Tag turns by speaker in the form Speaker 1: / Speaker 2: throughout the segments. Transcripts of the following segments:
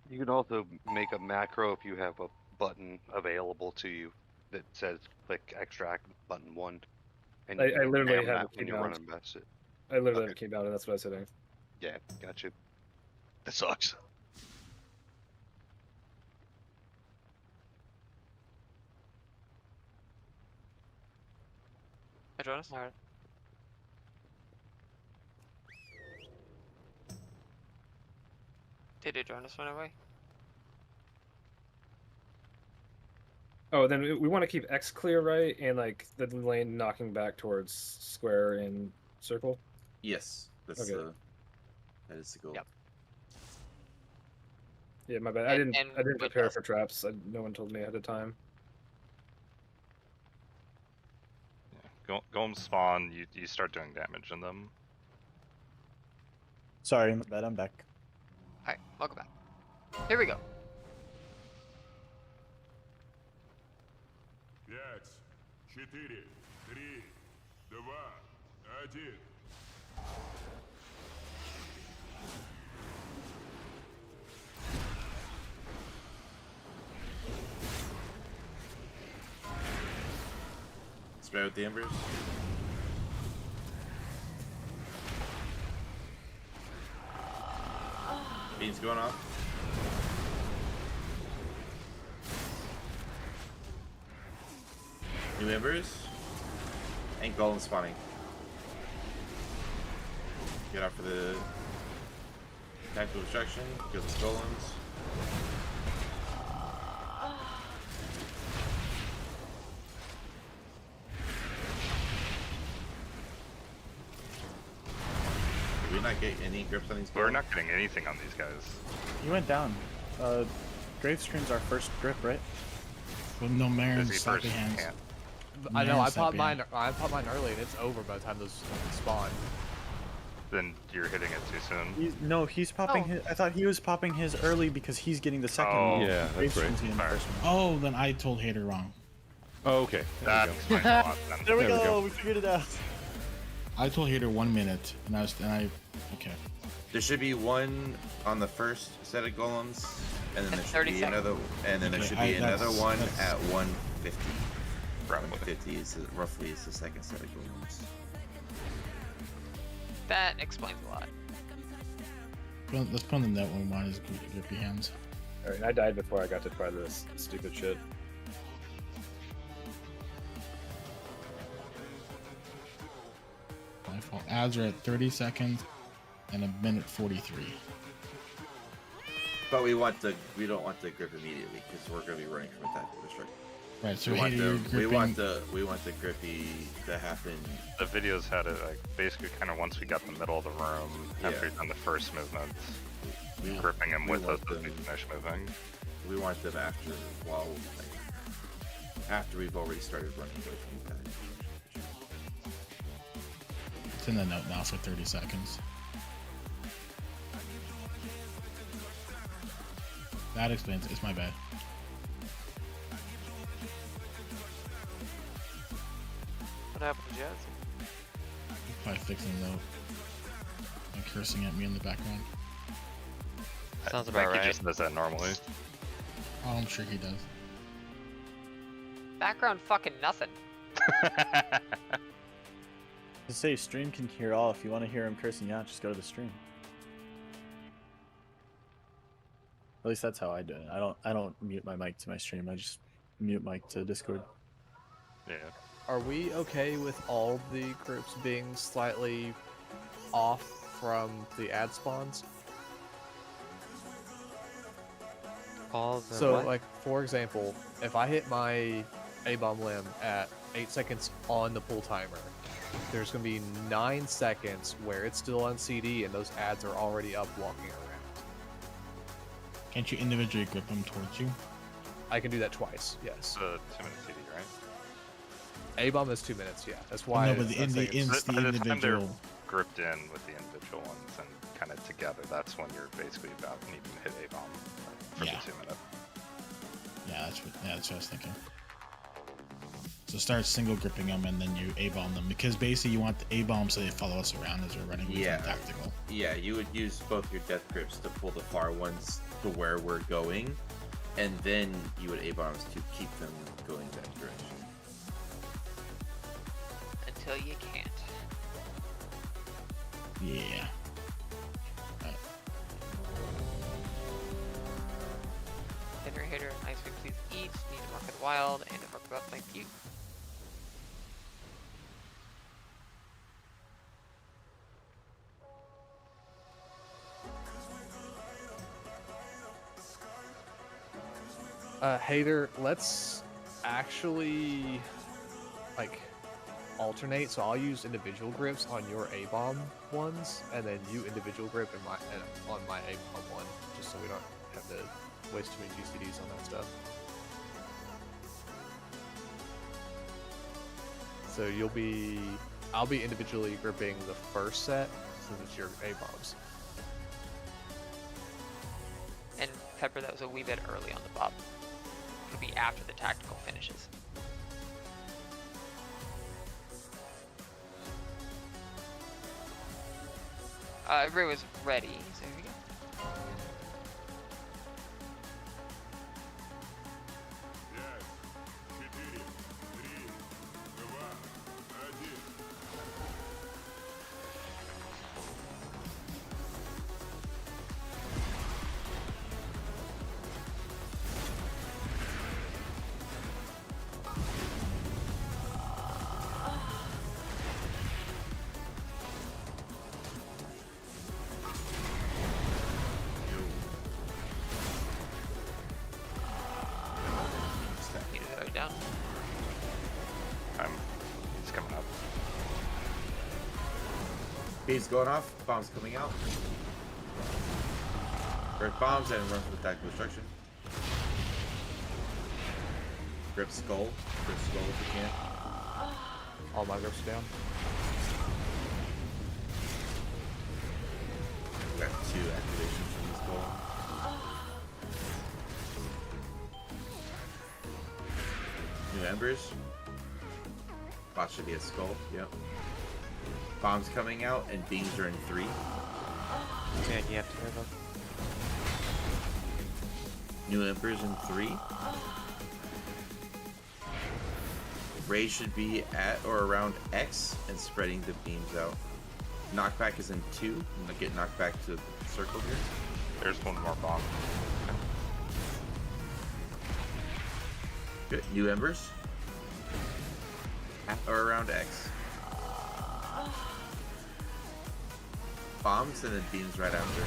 Speaker 1: You can also make a macro if you have a button available to you that says click extract button 1. And
Speaker 2: I
Speaker 1: you can
Speaker 2: literally
Speaker 1: spam
Speaker 2: have
Speaker 1: that
Speaker 2: it
Speaker 1: when you're running past it.
Speaker 2: I literally have
Speaker 1: Okay.
Speaker 2: it keyed out, and that's what I was hitting.
Speaker 1: Yeah, gotcha. That sucks.
Speaker 3: Hey, Jonas. Alright. Did it Jonas went away?
Speaker 2: Oh, then we want to keep X clear, right? And like the lane knocking back towards square and circle.
Speaker 4: Yes, that's
Speaker 2: Okay.
Speaker 4: that is the goal.
Speaker 3: Yep.
Speaker 2: Yeah, my bad.
Speaker 3: And
Speaker 2: I didn't prepare
Speaker 3: windows.
Speaker 2: for traps. No one told me ahead of time.
Speaker 5: Yeah. Golems spawn, you start doing damage in them.
Speaker 6: Sorry, my bad. I'm back.
Speaker 3: Alright, welcome back. Here we go.
Speaker 7: 5, 4, 3, 2, 1.
Speaker 4: Spray with the embers. Beans going off. New embers. And golem spawning. Get out for the tactical destruction. Kill the golems. Did we not get any grips on these golems?
Speaker 5: We're not getting anything on these guys.
Speaker 6: You went down. Gravestream's our first grip, right?
Speaker 8: With no Marin
Speaker 5: Busy
Speaker 8: sloppy
Speaker 5: person
Speaker 8: hands.
Speaker 5: can't.
Speaker 9: I know. I popped
Speaker 8: Marin
Speaker 9: mine. I popped mine early, and it's over by the time those spawn.
Speaker 5: Then you're hitting it too soon.
Speaker 6: He's popping
Speaker 3: Oh.
Speaker 6: his. I thought he was popping his early because he's getting the second
Speaker 5: Oh.
Speaker 6: one.
Speaker 10: Yeah, that's right.
Speaker 6: Gravestream's getting the
Speaker 5: Alright.
Speaker 6: first one.
Speaker 8: Oh, then I told Hater wrong.
Speaker 10: Oh, okay. There
Speaker 5: That
Speaker 10: we go.
Speaker 5: explains a lot then.
Speaker 6: There we
Speaker 10: There we
Speaker 6: go.
Speaker 10: go.
Speaker 6: We figured it out.
Speaker 8: I told Hater 1 minute, and okay.
Speaker 4: There should be one on the first set of golems, and then there
Speaker 3: At
Speaker 4: should
Speaker 3: 30
Speaker 4: be
Speaker 3: seconds.
Speaker 4: another, and then there
Speaker 8: Okay,
Speaker 4: should be another one
Speaker 8: that's-
Speaker 4: at 150.
Speaker 5: Probably.
Speaker 4: 150 is roughly the second set of golems.
Speaker 3: That explains a lot.
Speaker 8: Let's put on the net when we want his grippy hands.
Speaker 2: Alright, I died before I got to try this stupid shit.
Speaker 8: My fault. Ads are at 30 seconds and a minute 43.
Speaker 4: But we don't want the grip immediately because we're going to be running from attack to destruct.
Speaker 8: Right, so
Speaker 4: we want
Speaker 8: Hater, you're gripping.
Speaker 4: we want the grippy to happen.
Speaker 5: The videos had it like basically kind of once we got in the middle of the room after we've done the first movement, gripping him with us as we finish moving.
Speaker 4: We want them after we've already started running away from attack.
Speaker 8: It's in the note now for 30 seconds. That explains it. It's my bad.
Speaker 3: What happened to Jazzy?
Speaker 8: Probably fixing the note and cursing at me in the background.
Speaker 3: Sounds
Speaker 5: I
Speaker 3: about
Speaker 5: think
Speaker 3: right.
Speaker 5: he just does that normally.
Speaker 8: Oh, I'm sure he does.
Speaker 3: Background fucking nothing.
Speaker 6: To say stream can hear all. If you want to hear him cursing out, just go to the stream. At least that's how I do it. I don't mute my mic to my stream. I just mute mic to Discord.
Speaker 5: Yeah.
Speaker 9: Are we okay with all the groups being slightly off from the ad spawns? So, like, for example, if I hit my A-bomb limb at 8 seconds on the pull timer, there's going to be 9 seconds where it's still on CD and those ads are already up walking around.
Speaker 8: Can't you individually grip them towards you?
Speaker 9: I can do that twice, yes.
Speaker 5: It's a 2-minute CD, right?
Speaker 9: A-bomb is 2 minutes, yeah. That's why.
Speaker 8: No, but the
Speaker 9: I'm saying it's-
Speaker 5: By the time they're
Speaker 8: individual.
Speaker 5: gripped in with the individual ones and kind of together, that's when you're basically about needing to hit A-bomb for
Speaker 8: Yeah.
Speaker 5: the 2 minute.
Speaker 8: Yeah, that's what I was thinking. So start single gripping them and then you A-bomb them because basically you want the A-bomb so they follow us around as we're running with
Speaker 4: Yeah.
Speaker 8: tactical.
Speaker 4: Yeah, you would use both your death grips to pull the far ones to where we're going, and then you would A-bombs to keep them going that direction.
Speaker 3: Until you can't.
Speaker 8: Yeah.
Speaker 3: Hitter, nice one, please eat. Need to mark it wild and to mark it up, thank you.
Speaker 9: Hater, let's actually like alternate. So I'll use individual grips on your A-bomb ones, and then you individual grip on my A-bomb one, just so we don't have to waste too many GCDs on that stuff. So I'll be individually gripping the first set since it's your A-bombs.
Speaker 3: And Pepper, that was a wee bit early on the bob. It'll be after the tactical finishes. Everybody was ready, so here we go. Need to go down.
Speaker 5: He's coming up.
Speaker 4: Beams going off, bombs coming out. Earth bombs and run for the tactical destruction. Grip skull. Grip skull if you can.
Speaker 9: All my grips down.
Speaker 4: We got 2 activations from the skull. New embers. Bot should be a skull. Yep. Bombs coming out and beams are in 3.
Speaker 3: Man, you have to hear them.
Speaker 4: New embers in 3. Ray should be at or around X and spreading the beams out. Knockback is in 2. I'm gonna get knocked back to the circle here.
Speaker 5: There's one more bomb.
Speaker 4: Good. New embers. At or around X. Bombs and then beams right after.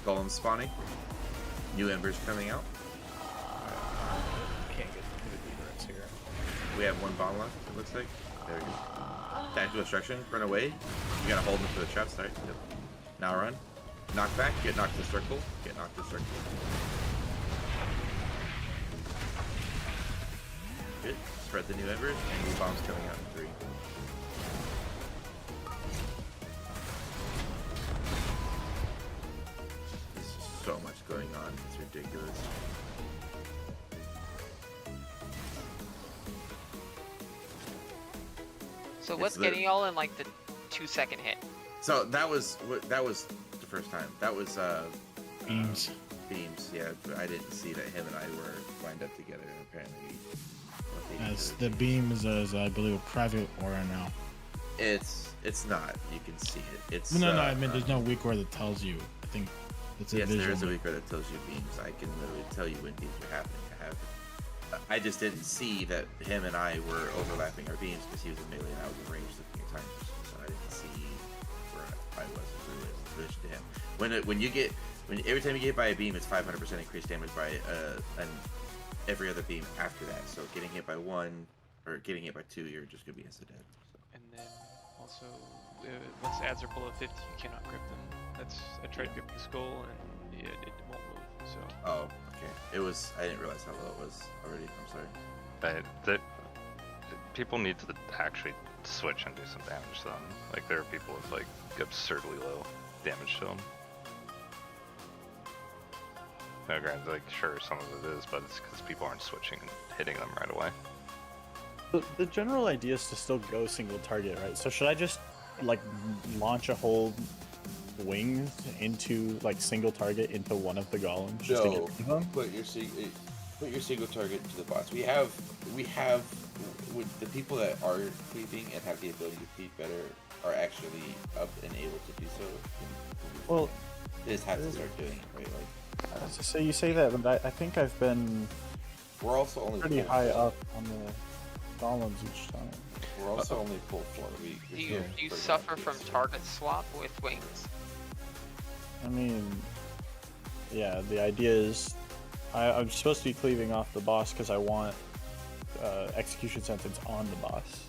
Speaker 4: Golem spawning. New embers coming out.
Speaker 9: Can't get ignorance here.
Speaker 4: We have 1 bomb left, it looks like. There we go. Tactical destruction. Run away. You gotta hold them for the trap site. Yep. Now run. Knock back. Get knocked to circle. Get knocked to circle. Good. Spread the new embers and new bombs coming out in 3. There's so much going on. It's ridiculous.
Speaker 3: So what's
Speaker 4: It's
Speaker 3: getting y'all in like the 2-second hit?
Speaker 4: So that was the first time. That was
Speaker 8: Beams.
Speaker 4: Beams. Yeah, but I didn't see that him and I were lined up together. Apparently,
Speaker 8: Yes, the beam is I believe a private aura now.
Speaker 4: it's not. You can see it. It's
Speaker 8: No, I mean there's no weak word that tells you. I think it's a
Speaker 4: yes,
Speaker 8: visual.
Speaker 4: there is a weaker that tells you beams. I can literally tell you when beams are happening. I just didn't see that him and I were overlapping our beams because he was in melee and I was in range looking at timers. So I didn't see where I was in relation to him. Every time you get hit by a beam, it's 500% increased damage by every other beam after that. So getting hit by 1 or getting hit by 2, you're just gonna be insta dead. So.
Speaker 10: And then also, once the ads are below 50, you cannot grip them. I tried gripping skull and it won't move. So.
Speaker 4: Oh, okay. I didn't realize how low it was already. I'm sorry.
Speaker 5: But people need to actually switch and do some damage to them. Like there are people with like absurdly low damage to them. No, granted, like sure some of it is, but it's because people aren't switching and hitting them right away.
Speaker 6: The general idea is to still go single target, right? So should I just like launch a whole wing into like single target into one of the golems just to get
Speaker 4: No,
Speaker 6: rid of them?
Speaker 4: put your single target to the boss. We have with the people that are cleaving and have the ability to cleave better are actually up and able to do so.
Speaker 6: Well,
Speaker 4: they just have to start doing it, right? Like,
Speaker 6: so you say that, but I think I've been
Speaker 4: we're also only
Speaker 6: pretty
Speaker 4: pull
Speaker 6: high
Speaker 4: 4.
Speaker 6: up on the golems each time.
Speaker 4: We're also only pull 4.
Speaker 3: Do you suffer from target swap with wings?
Speaker 6: I mean, yeah, the idea is I'm supposed to be cleaving off the boss because I want execution sentence on the boss.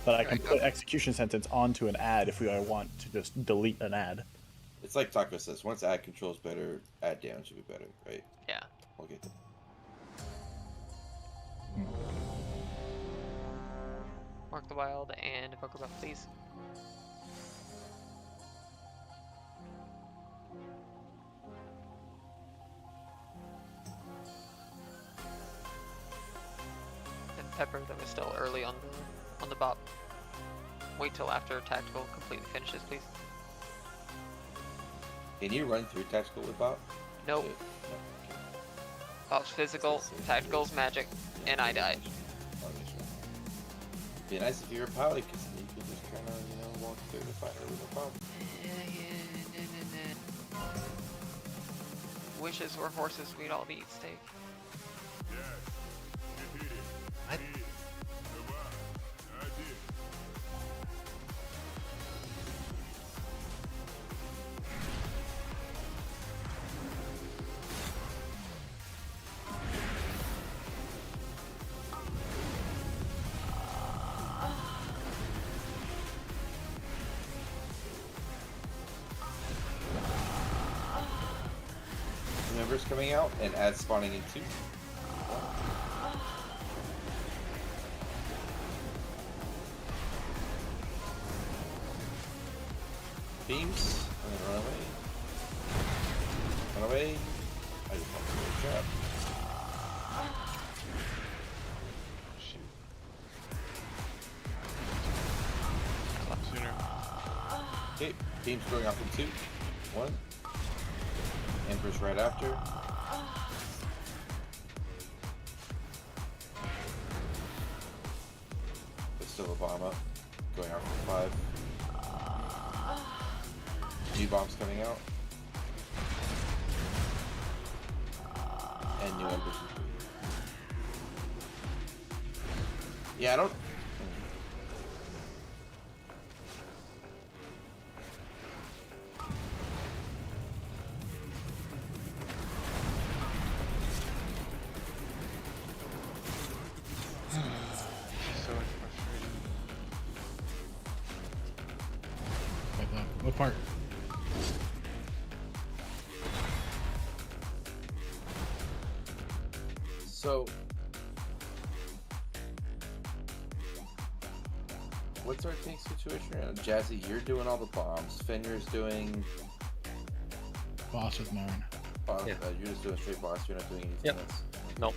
Speaker 6: But I can put execution sentence onto an ad if I want to just delete an ad.
Speaker 4: It's like Taco says, once ad control's better, ad damage should be better, right?
Speaker 3: Yeah.
Speaker 4: We'll get there.
Speaker 3: Mark the Wild and a Poker Buff, please. And Pepper, that was still early on the bop. Wait till after tactical completely finishes, please.
Speaker 4: Can you run through tactical with Bob?
Speaker 3: Nope.
Speaker 4: No.
Speaker 3: Bop's physical, tactical's magic, and I die.
Speaker 4: Be nice if you were a pilot, because then you could just kind of, walk through the fire with no problem.
Speaker 3: Wishes were horses, we'd all eat steak.
Speaker 7: What?
Speaker 4: Members coming out and ads spawning in 2. Beams, and then run away. Run away. I just want to do a trap.
Speaker 10: Shoot. Sooner.
Speaker 4: Okay, beams going off in 2. 1. Emperor's right after. There's still a bomb up. Going out for 5. New bombs coming out. And new embers. Yeah, I don't...
Speaker 10: So frustrating.
Speaker 8: Like that. What part?
Speaker 4: So... What's our tank situation right now? Jazzy, you're doing all the bombs. Fenrir's doing...
Speaker 8: Boss with Marin.
Speaker 4: You're just doing straight boss, you're not doing anything
Speaker 11: Yep.
Speaker 4: else.
Speaker 11: Nope.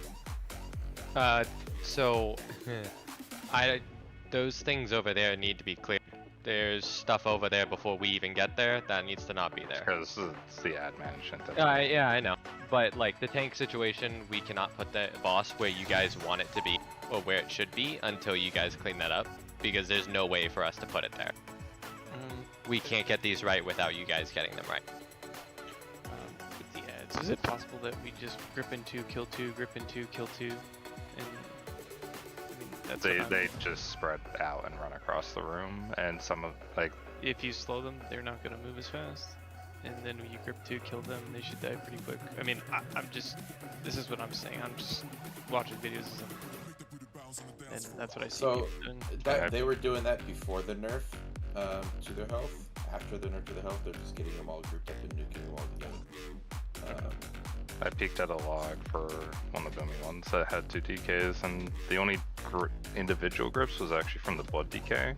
Speaker 11: So those things over there need to be cleared. There's stuff over there before we even get there that needs to not be there.
Speaker 5: Because it's the ad management.
Speaker 11: Yeah, I know. But like the tank situation, we cannot put the boss where you guys want it to be or where it should be until you guys clean that up, because there's no way for us to put it there. We can't get these right without you guys getting them right.
Speaker 10: With the ads, is it possible that we just grip into, kill 2, grip into, kill 2, and I mean, that's what I'm-
Speaker 5: They just spread out and run across the room, and some of like
Speaker 10: if you slow them, they're not gonna move as fast. And then when you grip 2, kill them, they should die pretty quick. I mean, I'm just, this is what I'm saying. I'm just watching videos of them, and that's what I see.
Speaker 4: So
Speaker 10: people doing.
Speaker 4: that they were doing that before the nerf to their health. After the nerf to the health, they're just getting them all grouped up and nuking them all together.
Speaker 5: I peeked at a log for one of the boomy ones that had 2 DKs, and the only individual grips was actually from the blood DK,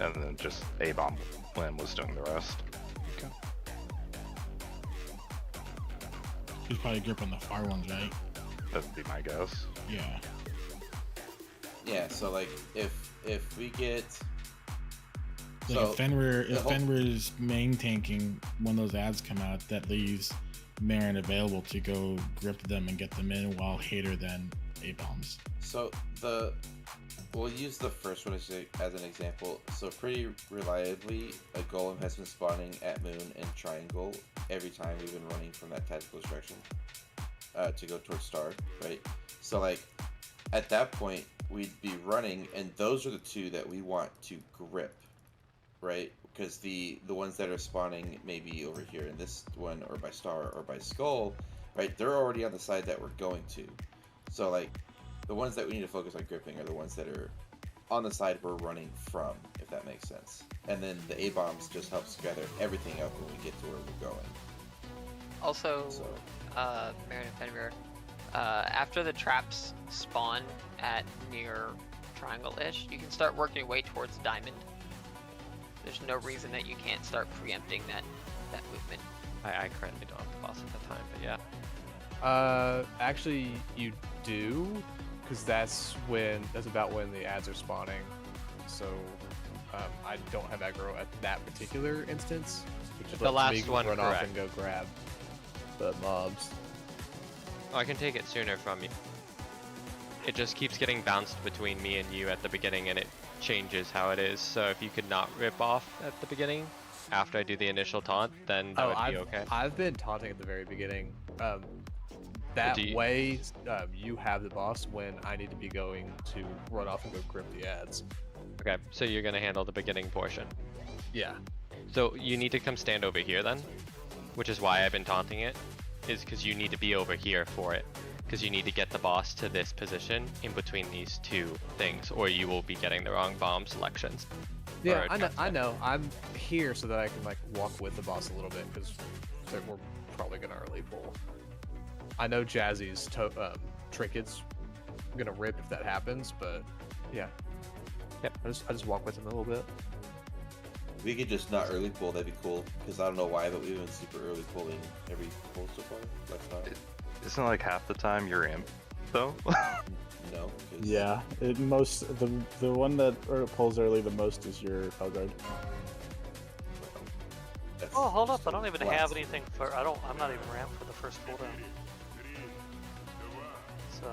Speaker 5: and then just A-bomb Lynn was doing the rest.
Speaker 10: Okay.
Speaker 8: He's probably gripping the far ones, right?
Speaker 5: That'd be my guess.
Speaker 8: Yeah.
Speaker 4: Yeah, so like if we get
Speaker 8: Like
Speaker 4: so
Speaker 8: if Fenrir
Speaker 4: the whole-
Speaker 8: is main tanking when those ads come out, that leaves Marin available to go grip them and get them in, while Hater then A-bombs.
Speaker 4: So we'll use the first one as an example. So pretty reliably, a golem has been spawning at Moon and Triangle every time we've been running from that tactical extraction to go towards Star, right? So like at that point, we'd be running, and those are the two that we want to grip, right? Because the ones that are spawning maybe over here in this one, or by Star, or by Skull, right? They're already on the side that we're going to. So like the ones that we need to focus on gripping are the ones that are on the side we're running from, if that makes sense. And then the A-bombs just helps gather everything up when we get to where we're going.
Speaker 3: Also,
Speaker 4: So
Speaker 3: Marin and Fenrir, after the traps spawn at near triangle-ish, you can start working your way towards diamond. There's no reason that you can't start preempting that movement.
Speaker 11: I currently don't have the boss at the time, but yeah.
Speaker 9: Actually, you do, because that's about when the ads are spawning. So, I don't have aggro at that particular instance. Which
Speaker 11: The last
Speaker 9: me
Speaker 11: one,
Speaker 9: run off
Speaker 11: correct.
Speaker 9: and go grab the mobs.
Speaker 11: Oh, I can take it sooner from you. It just keeps getting bounced between me and you at the beginning, and it changes how it is. So if you could not rip off at the beginning after I do the initial taunt, then that would be okay.
Speaker 9: I've been taunting at the very beginning. That
Speaker 11: Do you-
Speaker 9: way, you have the boss when I need to be going to run off and go grip the ads.
Speaker 11: Okay, so you're gonna handle the beginning portion.
Speaker 9: Yeah.
Speaker 11: So you need to come stand over here then, which is why I've been taunting it, is because you need to be over here for it. Because you need to get the boss to this position in between these two things, or you will be getting the wrong bomb selections.
Speaker 9: Yeah,
Speaker 11: Or
Speaker 9: I know.
Speaker 11: traps.
Speaker 9: I know. I'm here so that I can like walk with the boss a little bit because we're probably gonna early pull. I know Jazzy's trinkets gonna rip if that happens, but yeah.
Speaker 11: Yep.
Speaker 9: I just walk with him a little bit.
Speaker 4: if we could just not early pull, that'd be cool. Because I don't know why, but we've been super early pulling every pull so far. Let's not.
Speaker 5: Isn't like half the time you're imp, though?
Speaker 4: No. 'Cause
Speaker 6: Yeah, the one that pulls early the most is your Felguard.
Speaker 4: that's
Speaker 12: Oh, hold up!
Speaker 4: just
Speaker 12: I don't even
Speaker 4: blast.
Speaker 12: have anything for. I'm not even ramped for the first cooldown. So.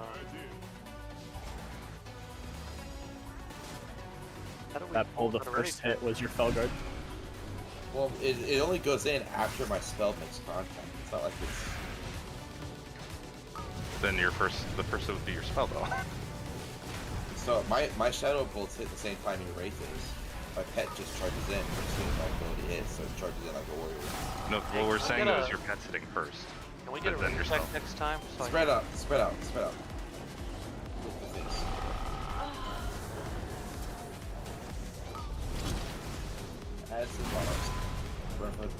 Speaker 12: How do we
Speaker 6: That pull, the
Speaker 12: without a ready
Speaker 6: first hit was your Felguard.
Speaker 4: Well, it only goes in after my spell makes contact. It's not like it's.
Speaker 5: Then the first would be your spell though.
Speaker 4: So my shadow bolts hit the same time your wraith is. My pet just charges in as soon as my ability hits, so it charges in like a warrior.
Speaker 5: No,
Speaker 12: Hey,
Speaker 5: what we're
Speaker 12: can we
Speaker 5: saying
Speaker 12: get
Speaker 5: though
Speaker 12: a-
Speaker 5: is your pet's hitting first.
Speaker 12: Can we get a
Speaker 5: But then
Speaker 12: ring
Speaker 5: yourself.
Speaker 12: check next time? So I
Speaker 4: Spread out, spread out, spread out. With the things. Add some bonus. Run for the-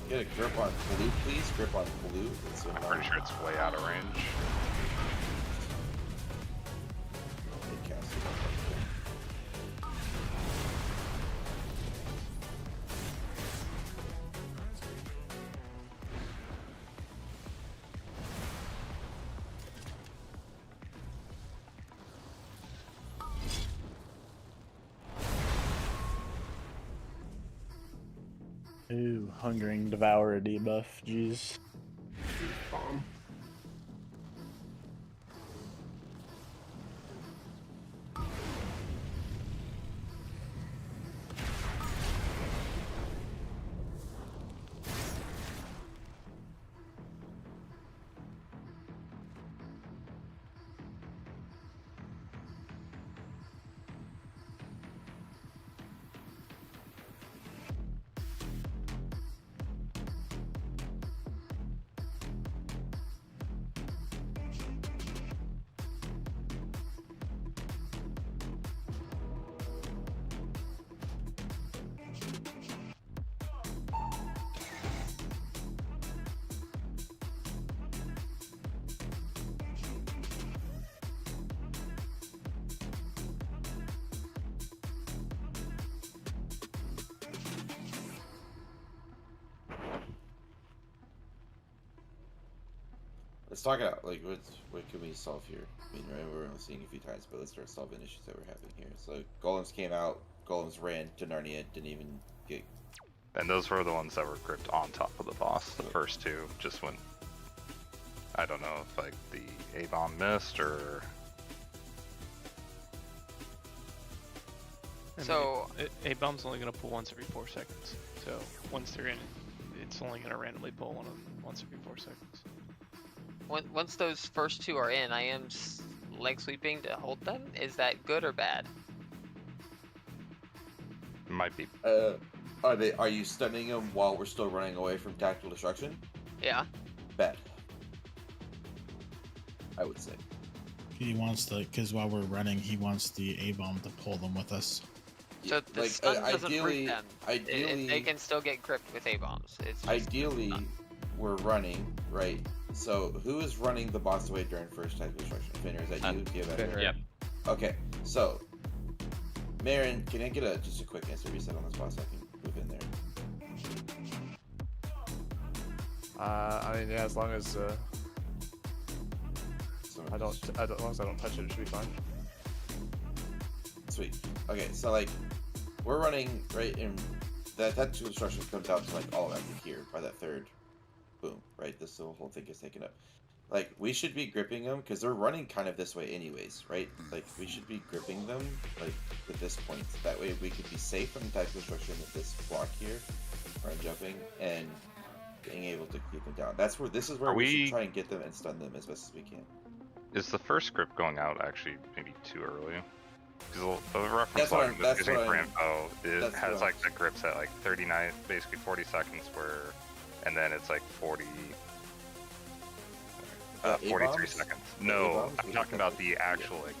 Speaker 4: Get a grip on blue, please. Grip on blue. It's so
Speaker 5: I'm pretty sure it's way out of range.
Speaker 4: Cast it up.
Speaker 6: Ooh, Hungering Devourer debuff. Jeez.
Speaker 2: Bomb.
Speaker 4: Let's talk it out. Like, what can we solve here? I mean, right, we're only seeing a few times, but let's start solving issues that we're having here. So, golems came out. Golems ran to Narnia. Didn't even get.
Speaker 5: And those were the ones that were gripped on top of the boss. The first two just went. I don't know if like the A-bomb missed or.
Speaker 3: So
Speaker 10: A-bomb's only gonna pull once every 4 seconds. So once they're in, it's only gonna randomly pull one of them once every 4 seconds.
Speaker 3: once those first two are in, I am leg sweeping to hold them. Is that good or bad?
Speaker 5: Might be.
Speaker 4: Are you stunning them while we're still running away from tactical destruction?
Speaker 3: Yeah.
Speaker 4: Bad. I would say.
Speaker 8: He wants to, because while we're running, he wants the A-bomb to pull them with us.
Speaker 3: So the
Speaker 4: Like,
Speaker 3: stun doesn't
Speaker 4: ideally-
Speaker 3: hurt them.
Speaker 4: ideally-
Speaker 3: they can still get gripped with A-bombs. It's just
Speaker 4: Ideally, we're running, right? So, who is running the boss away during first tactical destruction? Finner, is that you? Do you have that?
Speaker 9: Finner.
Speaker 11: Yep.
Speaker 4: Okay, so Marin, can I get just a quick instant reset on this boss? I can move in there.
Speaker 9: I mean, yeah, as long as
Speaker 4: So
Speaker 9: as long as I don't touch it, it should be fine.
Speaker 4: Sweet. Okay, so like we're running right in that tactical destruction comes out to like all around here by that third. Boom. Right, this whole thing gets taken up. Like we should be gripping them because they're running kind of this way anyways, right? Like we should be gripping them like at this point. That way we could be safe from tactical destruction with this block here, or jumping and being able to keep them down. This is where we should try and get them and stun them as best as we can.
Speaker 5: Is the first grip going out actually maybe too early? Because the reference
Speaker 4: That's what
Speaker 5: log
Speaker 4: I'm-
Speaker 5: I'm
Speaker 4: that's
Speaker 5: using
Speaker 4: what
Speaker 5: for
Speaker 4: I'm-
Speaker 5: info, it
Speaker 4: that's
Speaker 5: has
Speaker 4: what
Speaker 5: like the grips at like 39, basically 40 seconds where, and then it's like 43
Speaker 4: A-bombs?
Speaker 5: seconds.
Speaker 4: The
Speaker 5: No,
Speaker 4: A-bombs
Speaker 5: I'm
Speaker 4: or
Speaker 5: talking
Speaker 4: the
Speaker 5: about the actual like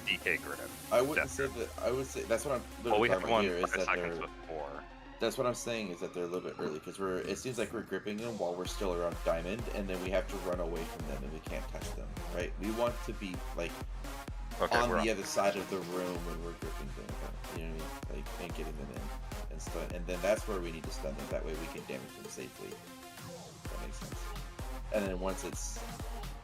Speaker 5: DK grip.
Speaker 4: I wouldn't say that. I would say that's what I'm
Speaker 5: Well, we
Speaker 4: literally
Speaker 5: have
Speaker 4: talking about
Speaker 5: one
Speaker 4: here is
Speaker 5: 5
Speaker 4: that
Speaker 5: seconds
Speaker 4: they're.
Speaker 5: before.
Speaker 4: That's what I'm saying is that they're a little bit early because it seems like we're gripping them while we're still around diamond, and then we have to run away from them and we can't touch them, right? We want to be like on the other side of the room when we're gripping them, you know what I mean? Like and getting them in and stuff, and then that's where we need to stun them. That way we can damage them safely. If that makes sense. And then once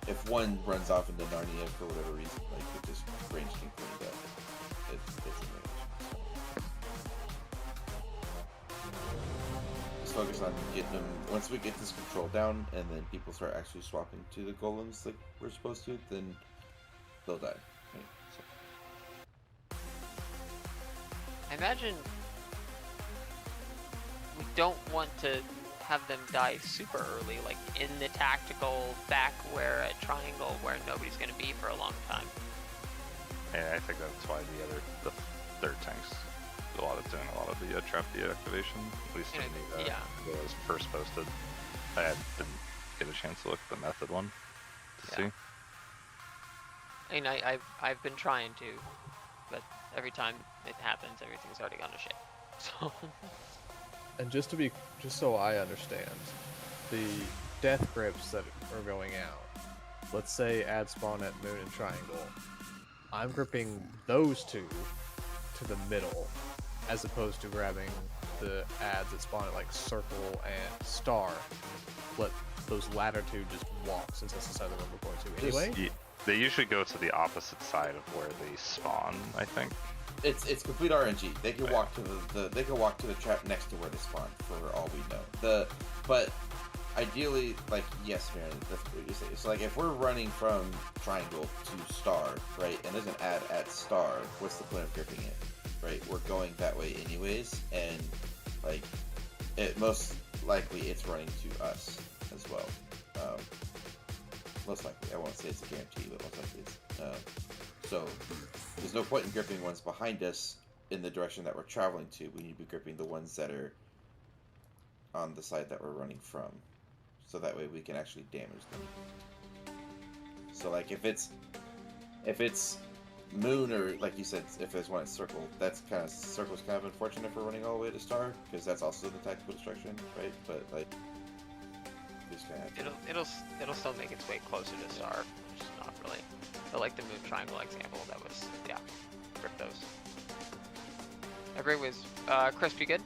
Speaker 4: if one runs off into Narnia for whatever reason, like it just range can clean it up. It's a range. Focus on getting them once we get this control down and then people start actually swapping to the golems like we're supposed to, then they'll die, right? So.
Speaker 3: I imagine we don't want to have them die super early, like in the tactical back where a triangle where nobody's going to be for a long time.
Speaker 5: And I think that's why the third tank's doing a lot of the trap deactivation, at least in the
Speaker 3: yeah.
Speaker 5: it was first posted. I didn't get a chance to look at the method one to see.
Speaker 3: I mean, I've been trying to, but every time it happens, everything's already gone to shit. So.
Speaker 9: And just so I understand, the death grips that are going out, let's say add spawn at moon and triangle, I'm gripping those two to the middle, as opposed to grabbing the ads that spawn at like circle and star. Let those latter two just walk, since that's the side of the room we're going to anyway.
Speaker 5: They usually go to the opposite side of where they spawn, I think.
Speaker 4: It's complete RNG. They can walk to they can walk to the trap next to where they spawn for all we know. But ideally, like yes, man, that's what you say. So like if we're running from triangle to star, right, and there's an ad at star, what's the point of gripping it? Right, we're going that way anyways, and like it most likely it's running to us as well. Most likely, I won't say it's a guarantee, but most likely it's. So there's no point in gripping ones behind us in the direction that we're traveling to. We need to be gripping the ones that are on the side that we're running from, so that way we can actually damage them. So like if it's moon, or like you said, if there's one at circle, circle's kind of unfortunate for running all the way to star, because that's also the tactical destruction, right? But like just kind of
Speaker 3: It'll still make its way closer to star, which is not really. But like the moon triangle example, that was grip those. Everybody was Chris, you good?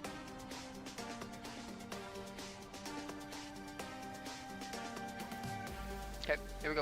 Speaker 3: Okay, here we go.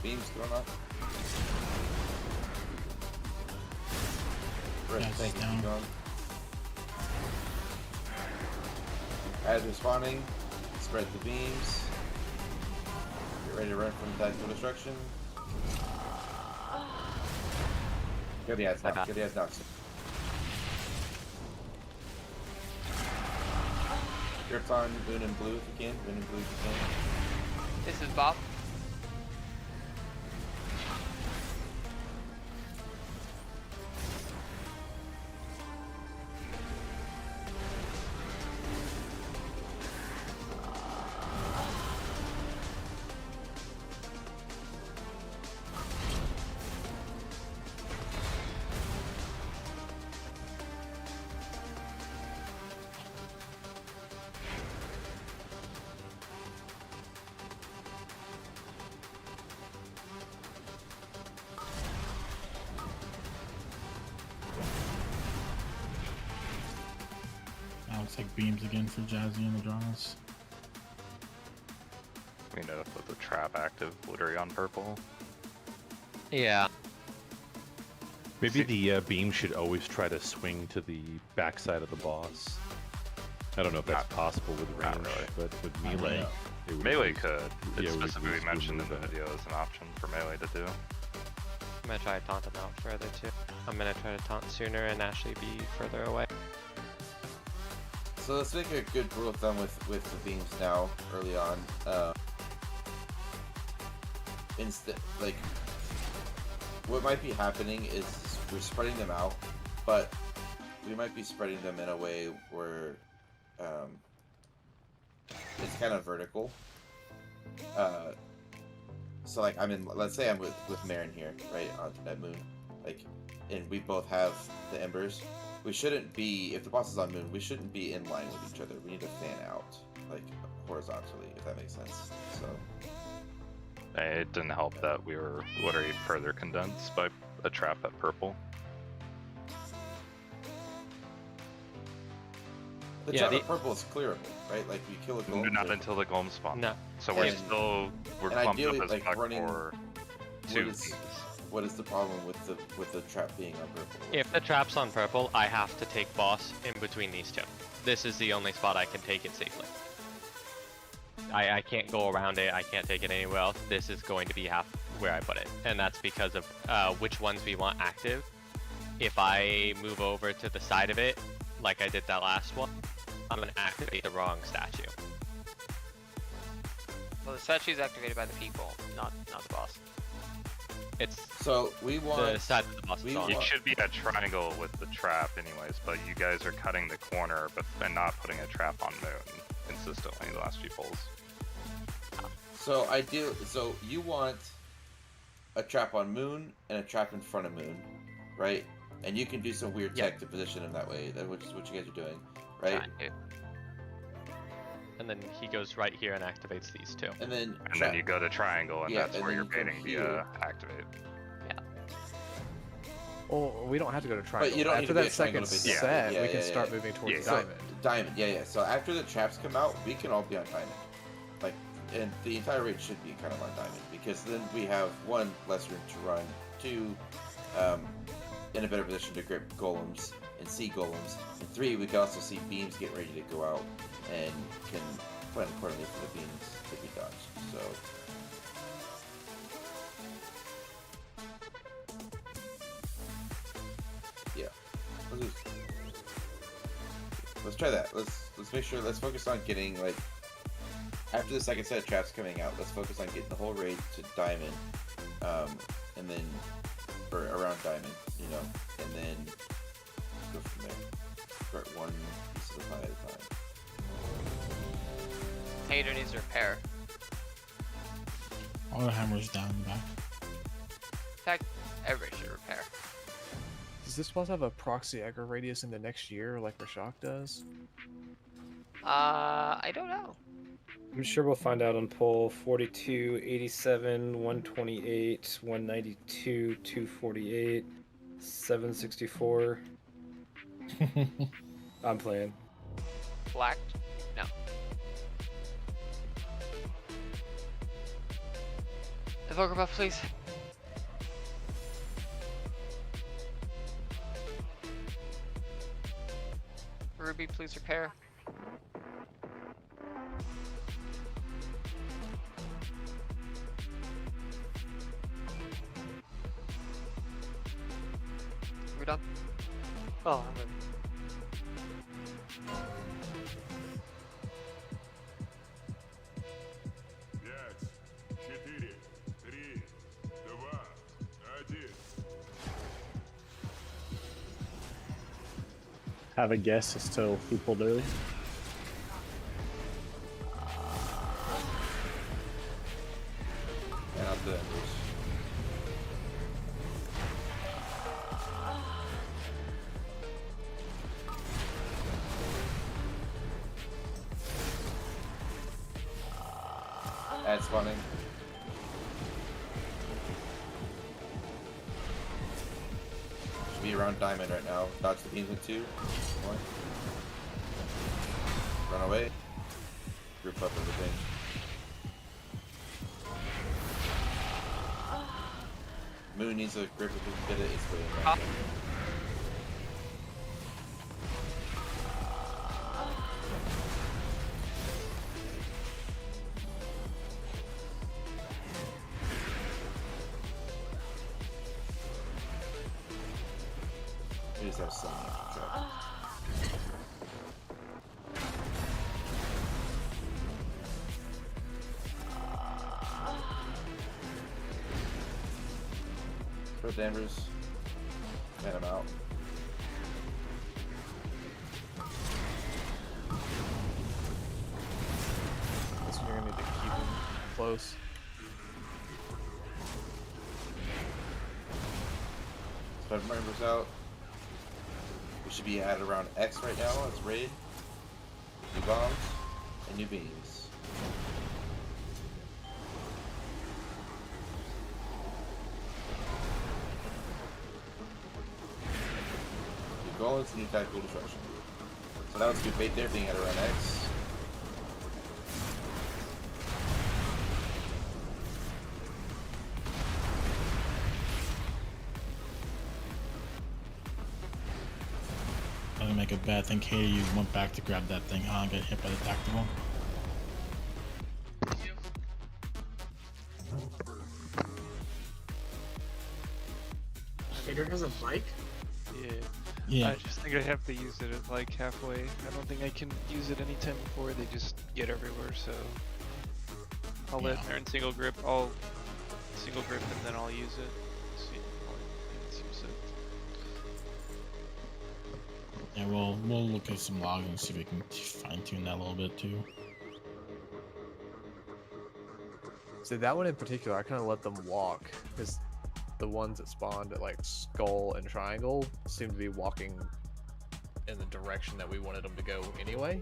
Speaker 4: Beams going up. Rest
Speaker 8: Yes,
Speaker 4: tank is
Speaker 8: down.
Speaker 4: gone. As respawning, spread the beams. Get ready to run from tactical destruction. Get the ads now. Get the ads now. Grips on Boon and Blue if you can. Boon and Blue if you can.
Speaker 3: This is Bob.
Speaker 8: Now looks like beams again for Jazzy and the draws.
Speaker 5: We know with the trap active literally on purple.
Speaker 11: Yeah.
Speaker 13: Maybe the beam should always try to swing to the backside of the boss. I don't know if that's possible with range,
Speaker 5: really.
Speaker 13: but with melee, it would
Speaker 5: Melee
Speaker 13: be-
Speaker 5: could.
Speaker 13: yeah,
Speaker 5: It's
Speaker 13: we could
Speaker 5: specifically
Speaker 13: just
Speaker 5: mentioned in the
Speaker 13: remove that.
Speaker 5: video as an option for melee to do.
Speaker 11: I'm gonna try to taunt him out further too. I'm gonna try to taunt sooner and Ashley be further away.
Speaker 4: So let's make a good rule of thumb with the beams now, early on. Instead, like, what might be happening is we're spreading them out, but we might be spreading them in a way where it's kind of vertical. So like let's say I'm with Marin here, right, at Moon, like, and we both have the embers. We shouldn't be, if the boss is on Moon, we shouldn't be in line with each other. We need to fan out, like, horizontally, if that makes sense. So
Speaker 5: It didn't help that we were literally further condensed by a trap at purple.
Speaker 4: the
Speaker 11: Yeah,
Speaker 4: trap
Speaker 11: the-
Speaker 4: of purple is clearable, right? Like, we kill a golem.
Speaker 5: Not until the golem spawn.
Speaker 11: No.
Speaker 5: So we're
Speaker 4: And-
Speaker 5: we're
Speaker 4: and
Speaker 5: clumped
Speaker 4: ideally,
Speaker 5: up as
Speaker 4: like,
Speaker 5: fuck
Speaker 4: running-
Speaker 5: for
Speaker 4: What
Speaker 5: two
Speaker 4: is,
Speaker 5: beams.
Speaker 4: what is the problem with the trap being on purple?
Speaker 11: If the trap's on purple, I have to take boss in between these two. This is the only spot I can take it safely. I can't go around it, I can't take it anywhere else. This is going to be half where I put it. And that's because of which ones we want active. If I move over to the side of it, like I did that last one, I'm going to activate the wrong statue.
Speaker 3: Well, the statue is activated by the people, not the boss.
Speaker 11: It's
Speaker 4: So we want
Speaker 11: the side of the boss is on.
Speaker 5: It should be a triangle with the trap anyways, but you guys are cutting the corner and not putting a trap on Moon consistently the last few pulls.
Speaker 4: So so you want a trap on Moon and a trap in front of Moon, right? And you can do some weird tech to position him that way, which is what you guys are doing, right?
Speaker 11: Trying to. And then he goes right here and activates these two.
Speaker 4: And then
Speaker 5: then you go to triangle, and
Speaker 4: Yeah,
Speaker 5: that's
Speaker 4: and
Speaker 5: where
Speaker 4: then
Speaker 5: you're
Speaker 4: you come
Speaker 5: baiting the
Speaker 4: here.
Speaker 5: activate.
Speaker 9: Well, we don't have to go to triangle.
Speaker 4: you don't need
Speaker 9: After
Speaker 4: to be
Speaker 9: that
Speaker 4: a triangle
Speaker 9: second
Speaker 4: to be-
Speaker 9: set,
Speaker 4: Yeah,
Speaker 9: we can
Speaker 4: yeah,
Speaker 9: start
Speaker 4: yeah.
Speaker 9: moving towards
Speaker 4: So,
Speaker 9: diamond.
Speaker 4: yeah. So after the traps come out, we can all be on diamond. Like, and the entire raid should be kind of on diamond, because then we have one, less room to run, two, in a better position to grip golems and see golems, and three, we can also see beams get ready to go out and can plan accordingly for the beams to be dodged. So yeah, let's try that. Let's make sure. Let's focus on getting, like, after the second set of traps coming out. Let's focus on getting the whole raid to diamond, and then or around diamond, you know, and then go from there. Start one piece of the pie at a time.
Speaker 3: Hater needs repair.
Speaker 8: All the hammers down and back.
Speaker 3: In fact, everybody should repair.
Speaker 9: Does this boss have a proxy aggro radius in the next year like Rashok does?
Speaker 3: I don't know.
Speaker 2: I'm sure we'll find out on poll 42, 87, 128, 192, 248, 764. I'm playing.
Speaker 3: Blacked? No. Evoker buff, please. Ruby, please repair. We're done.
Speaker 12: Oh, I'm ready.
Speaker 7: Пять, четыре, три, два, один.
Speaker 6: Have a guess as to who pulled early?
Speaker 4: And I'll do it. That's funny. Should be around diamond right now. Dodge the beams in 2. 1. Run away. Group up everything. Moon needs a grip if we can get it. It's way in range. We just have so much to track. Throw Danvers. Man him out.
Speaker 9: Guess you're gonna need to keep him close.
Speaker 4: Spread members out. We should be at around X right now. It's raid. New bombs and new beams. New golems, new tactical destruction. So now it's good bait there being at around X.
Speaker 8: I'm gonna make a bad thing. Katie, you went back to grab that thing, huh? Get hit by the tactical.
Speaker 14: Hater has a bike?
Speaker 10: Yeah.
Speaker 8: Yeah.
Speaker 10: I just think I have to use it at like halfway. I don't think I can use it anytime before they just get everywhere, so I'll let Aaron single grip. I'll single grip and then I'll use it. See, it seems to
Speaker 8: Yeah, we'll look at some logs and see if we can fine tune that a little bit too.
Speaker 9: So that one in particular, I kind of let them walk because the ones that spawned at like Skull and Triangle seem to be walking in the direction that we wanted them to go anyway.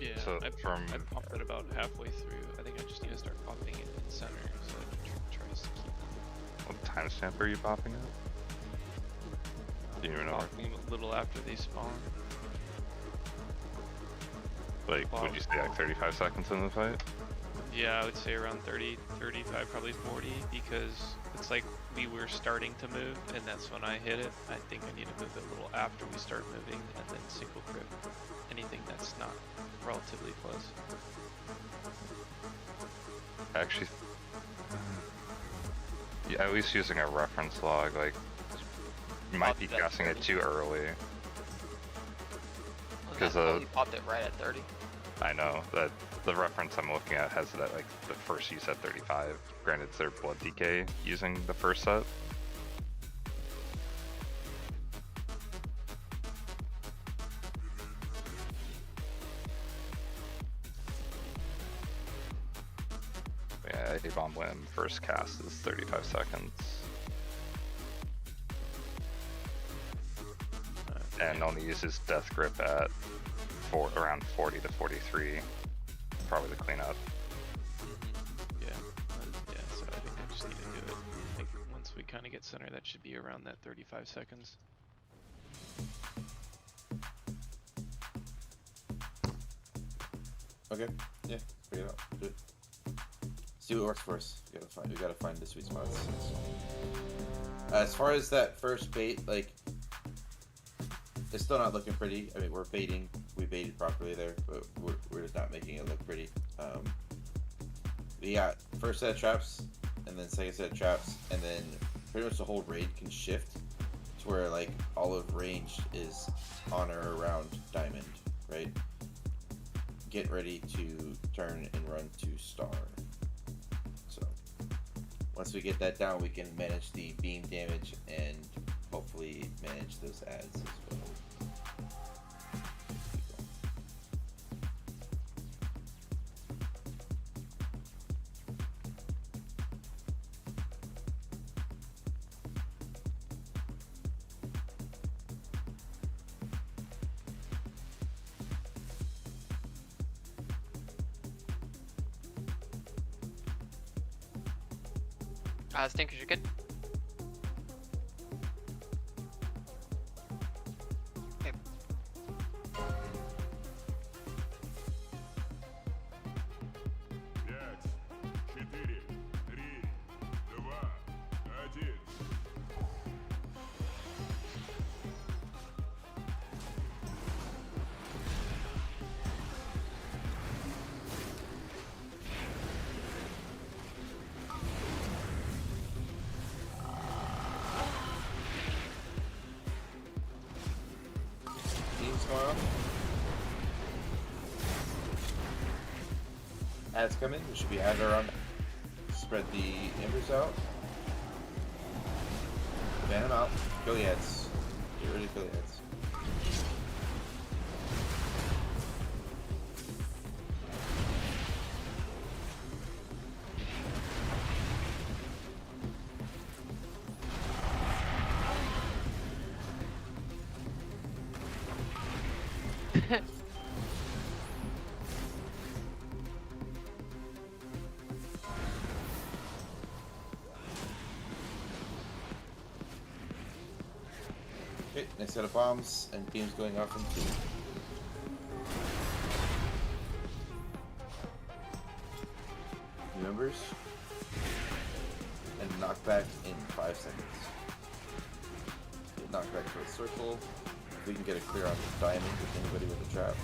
Speaker 10: Yeah,
Speaker 5: So
Speaker 10: I
Speaker 5: from-
Speaker 10: popped it about halfway through. I think I just need to start popping it in center so I can try to keep them.
Speaker 5: What timestamp are you popping at? Do you even know?
Speaker 10: Popping them a little after they spawn.
Speaker 5: Like, would you say like 35 seconds in the fight?
Speaker 10: Yeah, I would say around 30, 35, probably 40, because it's like we were starting to move, and that's when I hit it. I think I need to move it a little after we start moving, and then single grip anything that's not relatively close.
Speaker 5: Actually, yeah, at least using a reference log, like, you might be guessing it too early. Because
Speaker 3: you popped it right at 30.
Speaker 5: I know that the reference I'm looking at has that like the first use at 35. Granted, it's their blood decay using the first set. Yeah, A-Bomb Limb first cast is 35 seconds. And only uses Death Grip at around 40 to 43. Probably the cleanup.
Speaker 10: Yeah, yeah. So I think I just need to do it. I think once we kind of get center, that should be around that 35 seconds.
Speaker 4: Okay, yeah, figure it out. Good. See what works for us. We gotta find the sweet spots. As far as that first bait, like, it's still not looking pretty. I mean, we're baiting. We baited properly there, but we're just not making it look pretty. We got first set of traps, and then second set of traps, and then pretty much the whole raid can shift to where, like, all of range is on or around diamond, right? Get ready to turn and run to star. So once we get that down, we can manage the beam damage and hopefully manage those ads as well.
Speaker 3: Stinkers, you're good. Okay.
Speaker 7: Пять, 4, 3, 2, 1.
Speaker 4: Teams going on. Ads coming. There should be ads around. Spread the embers out. Ban them out. Kill the ads. Get ready to kill the ads. Okay, next set of bombs and beams going off in 2. New members. And knockback in 5 seconds. Get knockback to a circle. If we can get a clear on the diamond with anybody with a trap.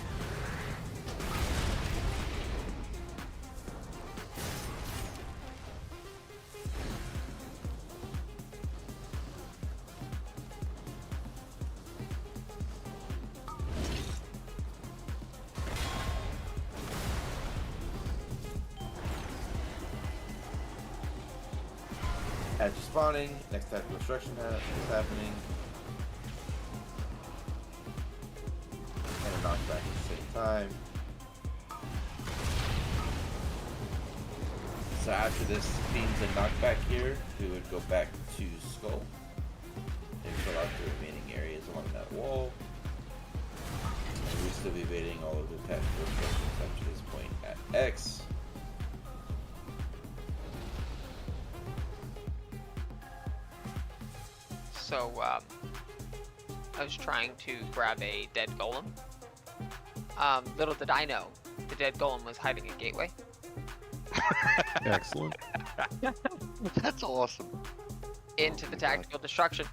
Speaker 4: Hatch is spawning, next tactical destruction is happening. And a knockback at the same time. So after this beams and knockback here, we would go back to Skull and fill out the remaining areas along that wall. And we'd still be evading all of the tactical destructions up to this point at X.
Speaker 3: So, I was trying to grab a dead golem. Little did I know, the dead golem was hiding a gateway.
Speaker 13: Excellent.
Speaker 1: That's awesome.
Speaker 3: Into the tactical destruction.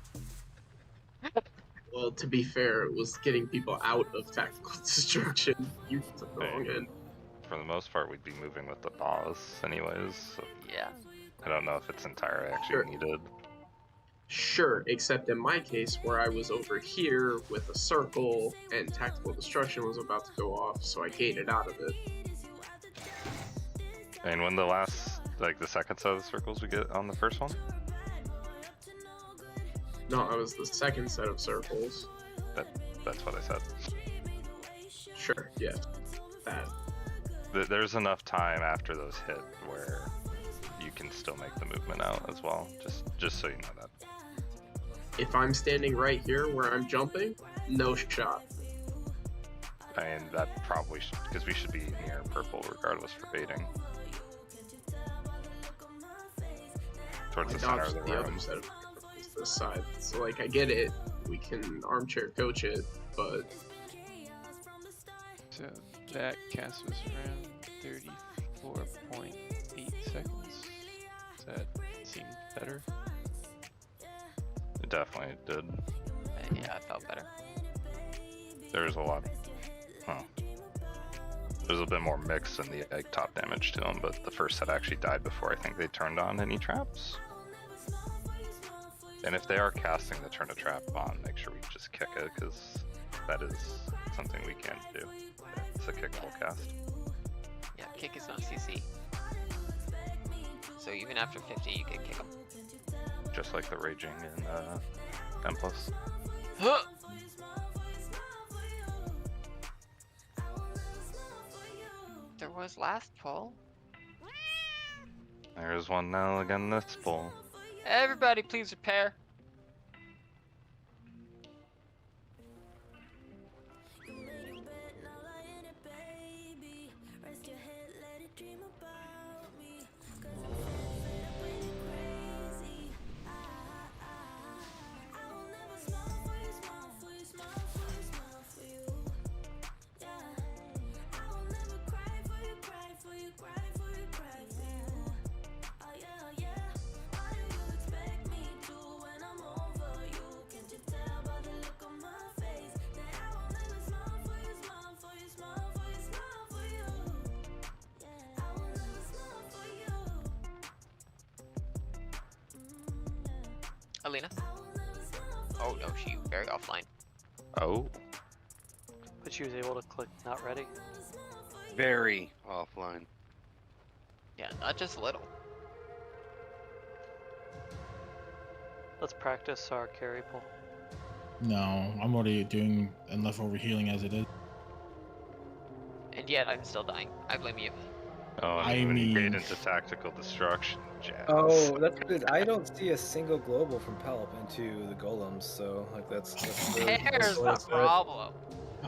Speaker 14: Well, to be fair, it was getting people out of tactical destruction. You took the wrong end.
Speaker 5: For the most part, we'd be moving with the boss anyways. So
Speaker 3: Yeah.
Speaker 5: I don't know if it's entirely actually
Speaker 14: Sure.
Speaker 5: needed.
Speaker 14: Sure, except in my case, where I was over here with a circle and tactical destruction was about to go off, so I gated out of it.
Speaker 5: And when the last, like the second set of circles we get on the first one?
Speaker 14: No, that was the second set of circles.
Speaker 5: That's what I said.
Speaker 14: Sure, yeah. That.
Speaker 5: There's enough time after those hit where you can still make the movement out as well. Just so you know that.
Speaker 14: If I'm standing right here where I'm jumping, no shot.
Speaker 5: I mean, that probably should, because we should be near purple regardless for baiting. Towards the center of the room.
Speaker 14: other side of this side. So, like, I get it. We can armchair coach it, but...
Speaker 10: So that cast was around 34.8 seconds. Does that seem better?
Speaker 5: It definitely did.
Speaker 3: Yeah, I felt better.
Speaker 5: There's a lot. Huh. There's a bit more mix in the egg top damage to them, but the first set actually died before I think they turned on any traps. And if they are casting the turn a trap on, make sure we just kick it, because that is something we can do. It's a kickable cast.
Speaker 3: Yeah, kick is not CC. So even after 50, you can kick them.
Speaker 5: Just like the raging in 10 plus.
Speaker 3: Huh! There was last pull.
Speaker 5: There's one now again this pull.
Speaker 3: Everybody please repair. Alina? Oh no, she very offline.
Speaker 5: Oh.
Speaker 12: But she was able to click not ready.
Speaker 1: Very offline.
Speaker 3: Yeah, not just a little.
Speaker 12: Let's practice our carry pull.
Speaker 8: No, I'm already doing enough over healing as it is.
Speaker 3: And yet I'm still dying. I blame you.
Speaker 5: Oh,
Speaker 8: I
Speaker 5: and when you
Speaker 8: mean-
Speaker 5: get into tactical destruction, jazz.
Speaker 2: Oh, that's good. I don't see a single global from Pelp into the golems, so like that's
Speaker 3: There's the problem.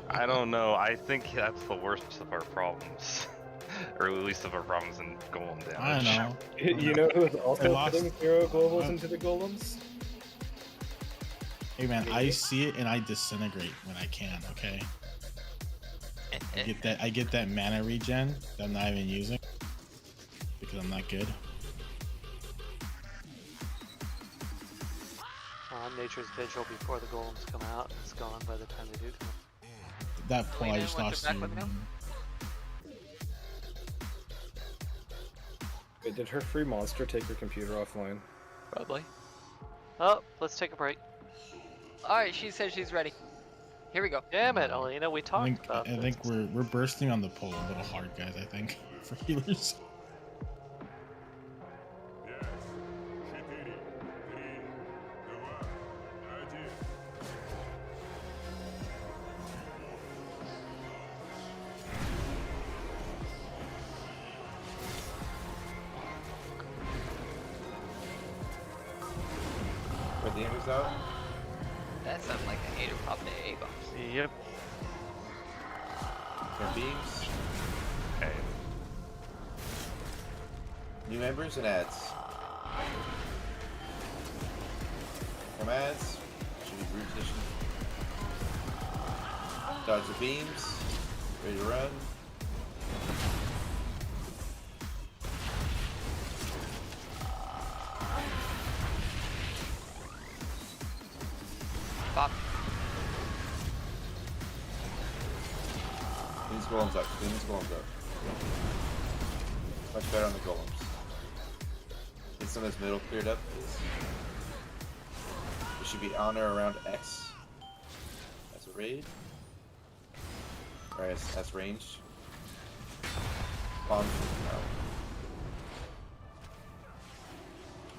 Speaker 5: I don't know. I think that's the worst of our problems. Or at least of our problems in golem damage.
Speaker 8: I know.
Speaker 2: You know who's also
Speaker 8: lost-
Speaker 2: putting 0 globals into the golems?
Speaker 8: Hey man, I see it and I disintegrate when I can. Okay. I get that mana regen that I'm not even using because I'm not good.
Speaker 12: I'm Nature's Vigil before the golems come out. It's gone by the time they do come.
Speaker 8: That pull I
Speaker 3: Lena,
Speaker 8: just
Speaker 3: want
Speaker 8: lost
Speaker 3: your
Speaker 8: you.
Speaker 3: back with me?
Speaker 2: Wait, did her free monster take her computer offline?
Speaker 3: Probably.
Speaker 12: Oh, let's take a break.
Speaker 3: Alright, she says she's ready. Here we go.
Speaker 12: Damn it, Alina, we
Speaker 8: I
Speaker 12: talked
Speaker 8: think
Speaker 12: about
Speaker 8: I
Speaker 12: this.
Speaker 8: think we're bursting on the pull a little hard, guys. I think for healers.
Speaker 7: Пять, 4, 3, 2, 1.
Speaker 4: Where the embers out?
Speaker 3: That sounds like a hater pop the A bombs.
Speaker 10: Yep.
Speaker 4: Their beams.
Speaker 5: Okay.
Speaker 4: New members and ads. From ads. Should be group position. Dodge the beams. Ready to run.
Speaker 3: Pop.
Speaker 4: Clean these golems up. Clean these golems up. Much better on the golems. Get some of this middle cleared up, please. It should be on or around X. That's a raid. Alright, that's ranged. Bombs. No.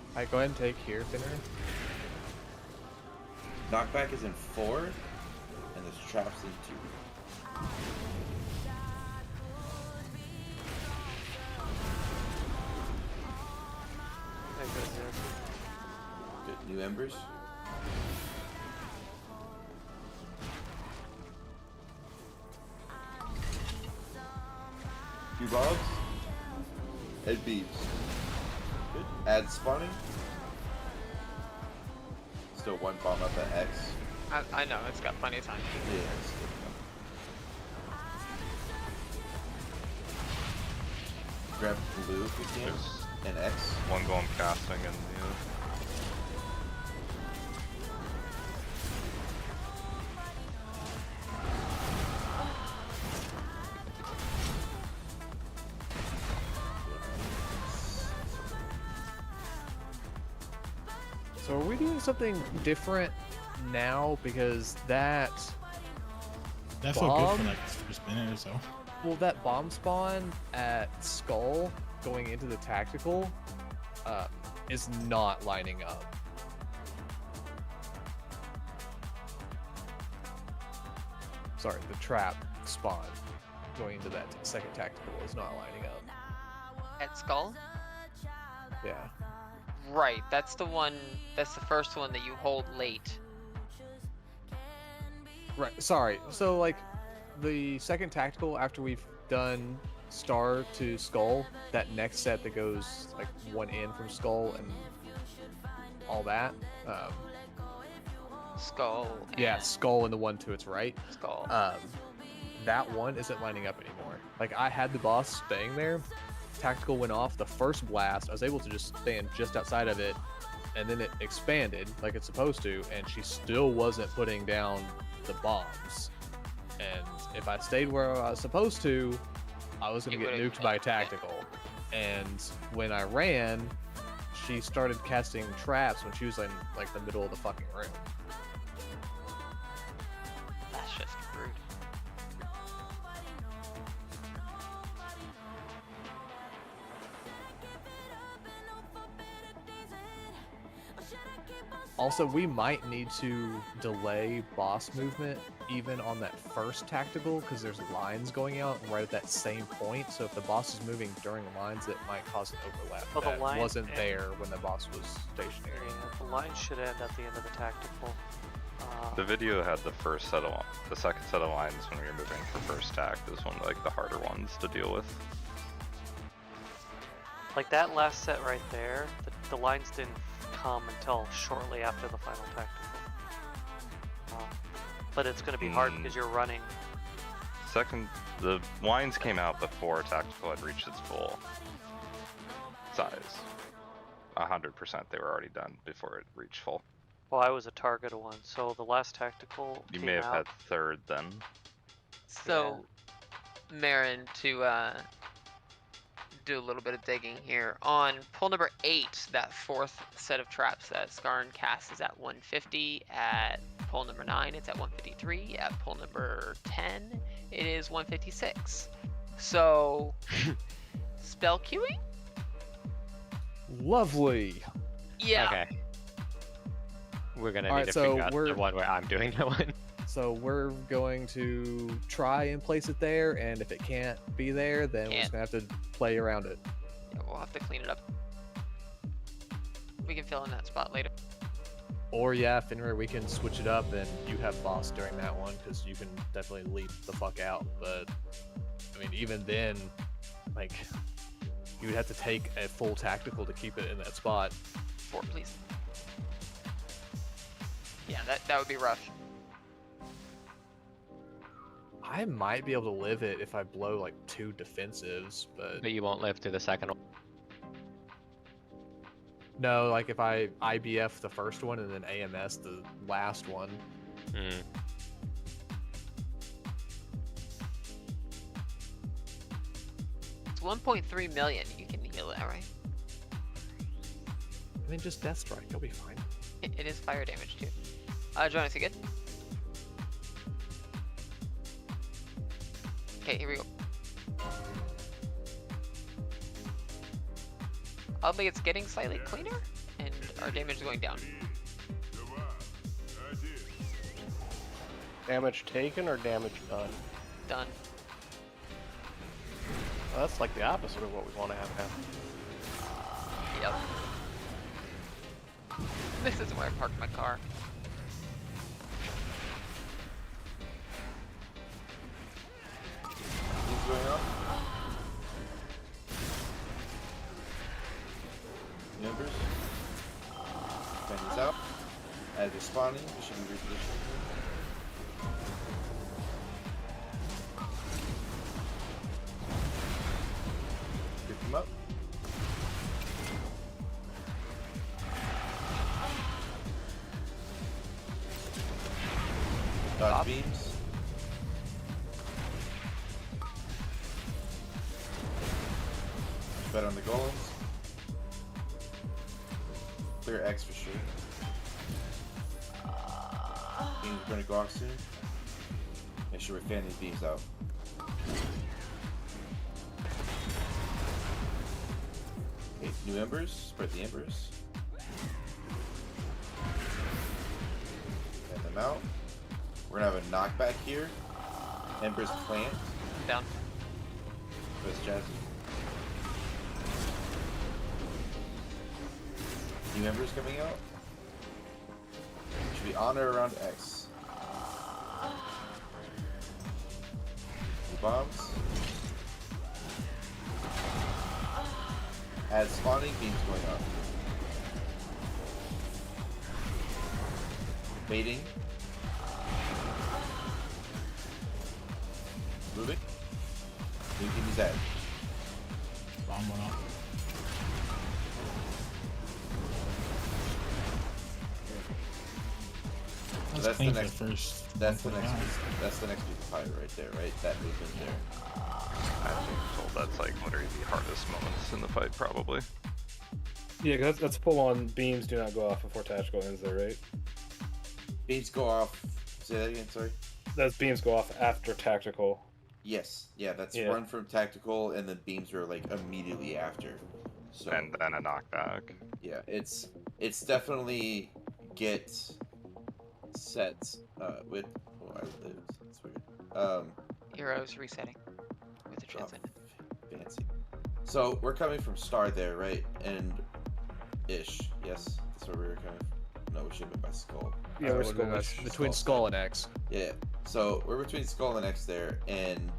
Speaker 9: Alright, go ahead and take here, Thinner.
Speaker 4: Knockback is in 4, and there's traps in 2.
Speaker 12: Okay, good there.
Speaker 4: Good. New embers. Two bombs. Head beams. Good. Add spawning. Still one bomb up at X.
Speaker 3: I know, it's got plenty of time.
Speaker 4: Yeah, it's good. Grab blue if we can.
Speaker 5: There's
Speaker 4: And X.
Speaker 5: One going casting and the other.
Speaker 9: So are we doing something different now? Because
Speaker 8: That's so good
Speaker 9: bomb,
Speaker 8: for like the first minute or so.
Speaker 9: well, that bomb spawn at Skull going into the tactical is not lining up. Sorry, the trap spawn going into that second tactical is not lining up.
Speaker 3: At Skull?
Speaker 9: Yeah.
Speaker 3: Right, that's the one, that's the first one that you hold late.
Speaker 9: Right. Sorry. So like the second tactical after we've done Star to Skull, that next set that goes like one in from Skull and all that.
Speaker 3: Skull.
Speaker 9: Yeah,
Speaker 3: and
Speaker 9: Skull and the one to its right.
Speaker 3: Skull.
Speaker 9: That one isn't lining up anymore. Like I had the boss staying there. Tactical went off the first blast. I was able to just stand just outside of it, and then it expanded like it's supposed to, and she still wasn't putting down the bombs. And if I stayed where I was supposed to, I was gonna get nuked by tactical. And when I ran, she started casting traps when she was in like the middle of the fucking room.
Speaker 3: That's just rude.
Speaker 9: Also, we might need to delay boss movement even on that first tactical because there's lines going out right at that same point. So if the boss is moving during lines, it might cause an overlap.
Speaker 12: Well, the
Speaker 9: that
Speaker 12: line
Speaker 9: wasn't
Speaker 12: and-
Speaker 9: there when the boss was stationary.
Speaker 12: Yeah, the line should end at the end of the tactical.
Speaker 5: The video had the the second set of lines when we were moving for first tact is one of like the harder ones to deal with.
Speaker 12: Like that last set right there, the lines didn't come until shortly after the final tactical. But it's going to be hard because you're running.
Speaker 5: The lines came out before tactical had reached its full size. 100% they were already done before it reached full.
Speaker 12: Well, I was a target one, so the last tactical
Speaker 5: You
Speaker 12: came
Speaker 5: may have
Speaker 12: out.
Speaker 5: had third then.
Speaker 3: So, Marin, to do a little bit of digging here. On pull number 8, that fourth set of traps that Skarn casts is at 150. At pull number 9, it's at 153. At pull number 10, it is 156. So, spell queuing?
Speaker 9: Lovely.
Speaker 3: Yeah.
Speaker 11: Okay. We're gonna
Speaker 9: Alright,
Speaker 11: need to
Speaker 9: so
Speaker 11: figure out the one where I'm doing the one.
Speaker 9: So we're going to try and place it there, and if it can't be there, then we're just gonna have to play around it.
Speaker 3: Yeah, we'll have to clean it up. We can fill in that spot later.
Speaker 9: Or yeah, Fenrir, we can switch it up, and you have boss during that one because you can definitely leap the fuck out. But I mean, even then, like, you would have to take a full tactical to keep it in that spot.
Speaker 3: 4, please. Yeah, that would be rough.
Speaker 9: I might be able to live it if I blow like 2 defensives, but
Speaker 11: But you won't live through the second one.
Speaker 9: no, like if I IBF the first one and then AMS the last one.
Speaker 11: Mm.
Speaker 3: It's 1.3 million. You can heal that, right?
Speaker 9: I mean, just Death Strike, you'll be fine.
Speaker 3: It is fire damage too. Jonas, you good? Okay, here we go. Oddly, it's getting slightly cleaner, and our damage is going down.
Speaker 15: Damage taken or damage done?
Speaker 3: Done.
Speaker 15: Well, that's like the opposite of what we want to have happen.
Speaker 3: Yep. This is where I parked my car.
Speaker 4: What's going on? Numbers. Fans out. As you're spawning, you should be repositioned. Pick them up.
Speaker 3: Bob.
Speaker 4: beams. Bet on the golems. Clear X for sure. Beams are gonna go off soon. Make sure we fan these beams out. Okay, new embers. Spread the embers. Fan them out. We're gonna have a knockback here. Embers plant.
Speaker 3: Down.
Speaker 4: Where's Jazzy? New embers coming out. Should be on or around X. New bombs. Add spawning beams going up. Baiting. Moving. New team is added.
Speaker 8: Bomb went off.
Speaker 4: So that's the
Speaker 8: clean
Speaker 4: next
Speaker 8: for the first.
Speaker 4: That's the
Speaker 8: one
Speaker 4: next
Speaker 8: for
Speaker 4: piece. That's the next piece of pie right there, right? That movement there.
Speaker 5: I think so that's like literally the hardest moments in the fight, probably.
Speaker 2: Yeah, because that's full on beams do not go off before tactical ends there, right?
Speaker 4: Beams go off. Say that again, sorry.
Speaker 2: Those beams go off after tactical.
Speaker 4: Yes, yeah, that's
Speaker 2: Yeah.
Speaker 4: run from tactical, and then beams are like immediately after. So
Speaker 5: And then a knockback.
Speaker 4: yeah, it's definitely get set with. Oh, I lived. That's weird.
Speaker 3: Heroes resetting with the transcendent.
Speaker 4: Fancy. So we're coming from Star there, right? And ish. Yes, that's where we were coming from. No, we should have been by Skull.
Speaker 2: Yeah, we're
Speaker 9: Would've been
Speaker 2: Skull.
Speaker 9: between Skull and X.
Speaker 4: Yeah. So we're between Skull and X there, and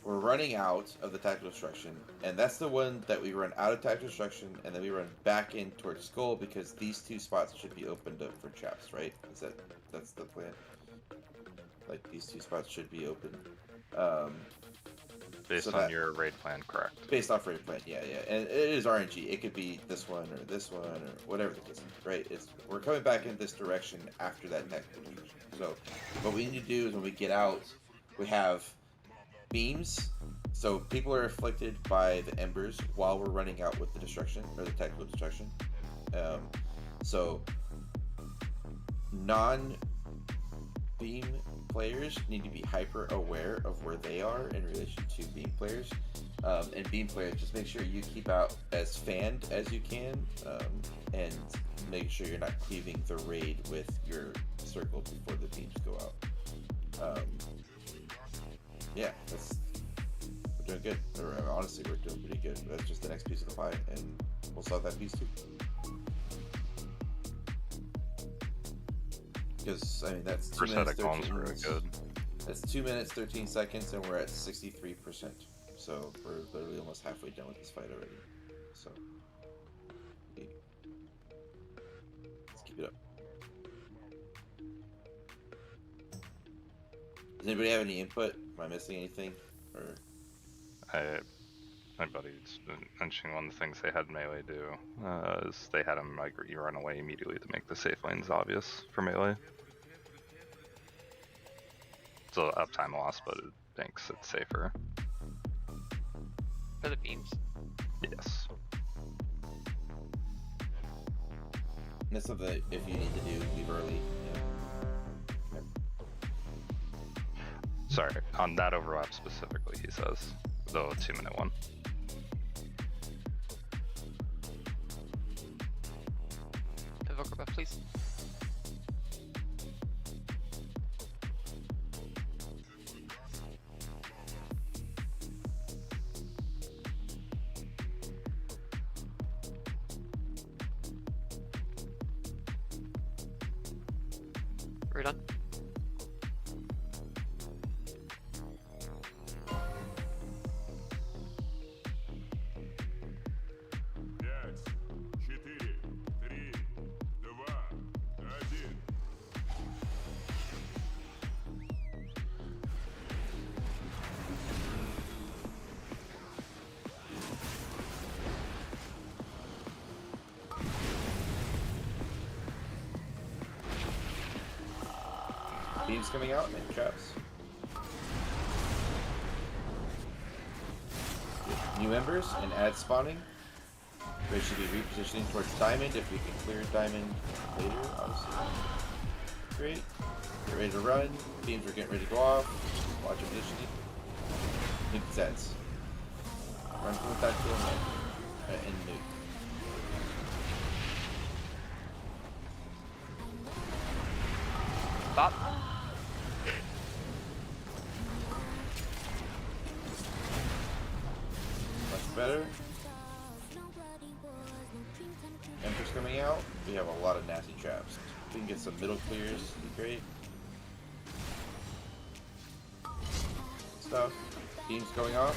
Speaker 4: we're running out of the tactical destruction, and that's the one that we run out of tactical destruction, and then we run back in towards Skull because these two spots should be opened up for traps, right? That's the plan? Like these two spots should be open.
Speaker 5: Based
Speaker 4: So
Speaker 5: on
Speaker 4: that-
Speaker 5: your raid plan, correct.
Speaker 4: Based off raid plan, yeah, and it is RNG. It could be this one or this one or whatever the case, right? We're coming back in this direction after that tactical destruction. So what we need to do is when we get out, we have beams. So people are afflicted by the embers while we're running out with the destruction or the tactical destruction. So non-beam players need to be hyper aware of where they are in relation to beam players. And beam players, just make sure you keep out as fanned as you can, and make sure you're not cleaving the raid with your circle before the beams go out. Yeah, we're doing good. Or, honestly, we're doing pretty good. That's just the next piece of the pie, and we'll solve that piece too. Because I mean, that's 2
Speaker 5: First
Speaker 4: minutes,
Speaker 5: set of columns
Speaker 4: 13
Speaker 5: really
Speaker 4: minutes.
Speaker 5: good.
Speaker 4: That's 2 minutes, 13 seconds, and we're at 63%. So we're literally almost halfway done with this fight already. So let's keep it up. Does anybody have any input? Am I missing anything? Or
Speaker 5: My buddy's been mentioning one of the things they had melee do is they had him like run away immediately to make the safe lanes obvious for melee. So uptime loss, but it thinks it's safer.
Speaker 3: For the beams.
Speaker 5: Yes.
Speaker 4: And that's something that if you need to do, leave early. Yeah.
Speaker 5: Sorry, on that overlap specifically, he says, the 2-minute one.
Speaker 3: Evoker buff, please. We're done.
Speaker 7: Пять, четыре, три, два, один.
Speaker 4: Beams coming out and traps. Good. New members and ads spawning. We should be repositioning towards diamond if we can clear diamond later, obviously. Great. Get ready to run. Beams are getting ready to go off. Watch your positioning. Nuke sets. Run from the tactical and nuke.
Speaker 3: Bop.
Speaker 4: Much better. Emperor's coming out. We have a lot of nasty traps. If we can get some middle clears, it'd be great. Stuff. Beams going off.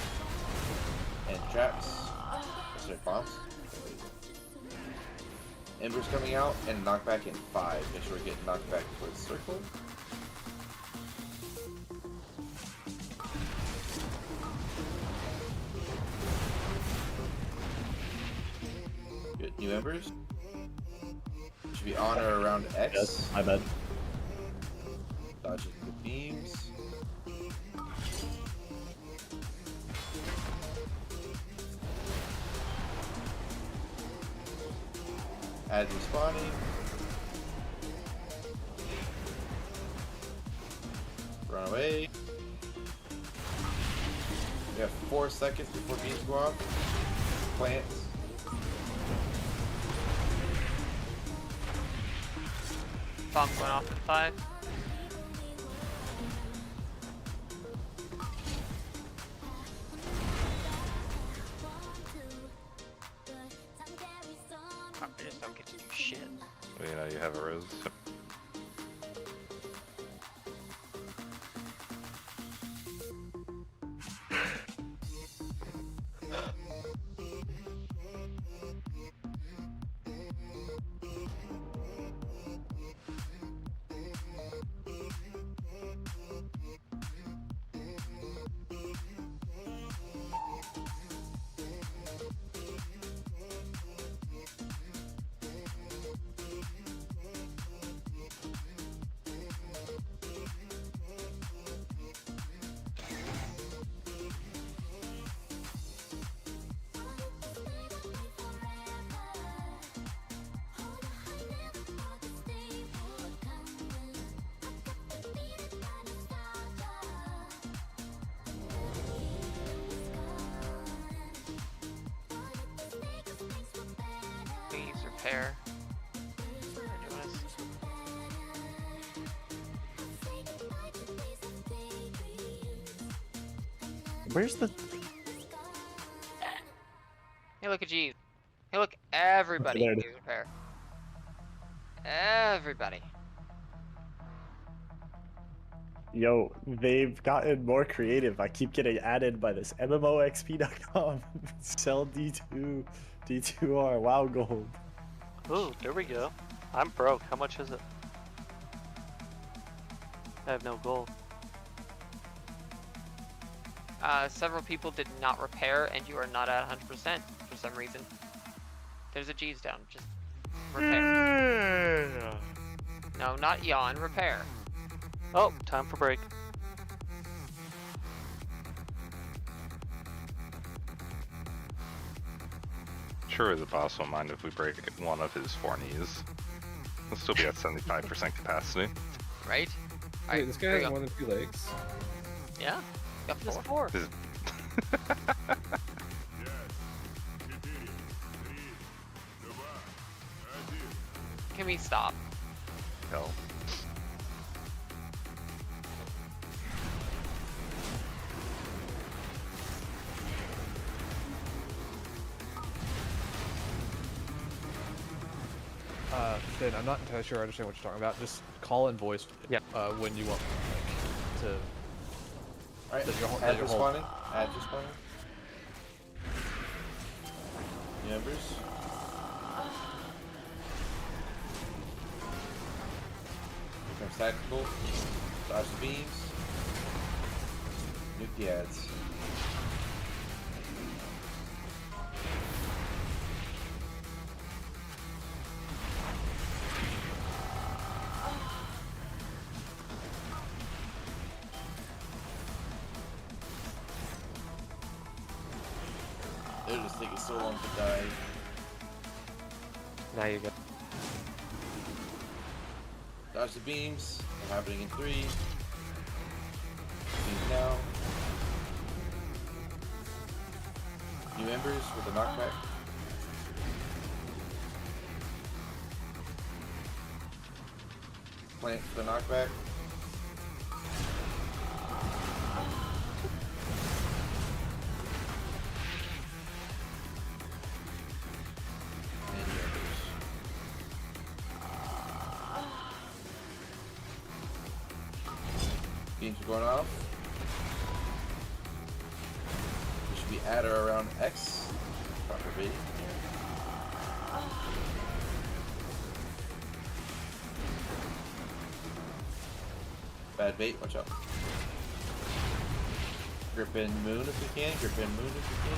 Speaker 4: And traps. Sorry, bombs. Embers coming out and knockback in 5. Make sure we get knocked back towards circle. Good. New embers. Should be on or around X.
Speaker 6: Yes, my bad.
Speaker 4: Dodging the beams. Ads respawning. Run away. We have 4 seconds before beams go off. Plants.
Speaker 3: Bomb going off in 5. I just don't get to do shit.
Speaker 5: Well, you know, you have a rose.
Speaker 3: Please repair.
Speaker 6: Where's the?
Speaker 3: Hey, look at Jeeves. Hey, look, everybody
Speaker 6: There it
Speaker 3: needs repair. Everybody.
Speaker 6: Yo, they've gotten more creative. I keep getting added by this MMOXP.com. Sell D2, D2R, WoW Gold.
Speaker 12: Ooh, there we go. I'm broke. How much is it? I have no gold.
Speaker 3: Several people did not repair, and you are not at 100% for some reason. There's a G's down. Just repair. No, not yawn. Repair.
Speaker 12: Oh, time for break.
Speaker 5: Sure, the boss won't mind if we break one of his 4 knees. We'll still be at 75% capacity.
Speaker 3: Right?
Speaker 2: Wait, this guy has more than 2 legs.
Speaker 3: Yeah. Got 4.
Speaker 5: This-
Speaker 3: Can we stop?
Speaker 5: Hell.
Speaker 9: Finn, I'm not entirely sure I understand what you're talking about. Just call in voice when you want like, to...
Speaker 4: Alright,
Speaker 9: does your,
Speaker 4: ads
Speaker 9: does your whole-
Speaker 4: respawning. Ads respawning. New members. Here comes tactical. Dodge the beams. Nuke the ads. It'll just take so long to die.
Speaker 11: Now you're good.
Speaker 4: Dodge the beams. They're happening in 3. Beams now. New embers with the knockback. Plant for the knockback. And new embers. Beams are going off. We should be at or around X. Proper baiting. Bad bait, watch out. Grip in moon if we can, grip in moon if we can.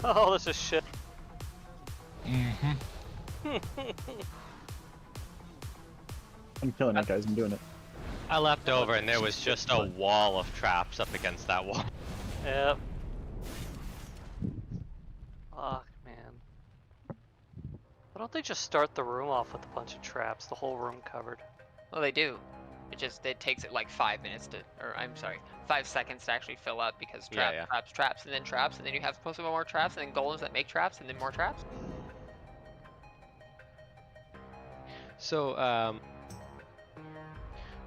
Speaker 12: Oh, this is shit.
Speaker 8: Mm-hmm.
Speaker 6: I'm killing it, guys. I'm doing it.
Speaker 11: I leapt over and there was just a wall of traps up against that wall.
Speaker 12: Yep. Fuck, man. Why don't they just start the room off with a bunch of traps? The whole room covered.
Speaker 3: Well, they do. It takes it like 5 minutes to, or I'm sorry, 5 seconds to actually fill up because traps, and then traps, and then you have supposed to have more traps, and then golems that make traps, and then more traps.
Speaker 11: So,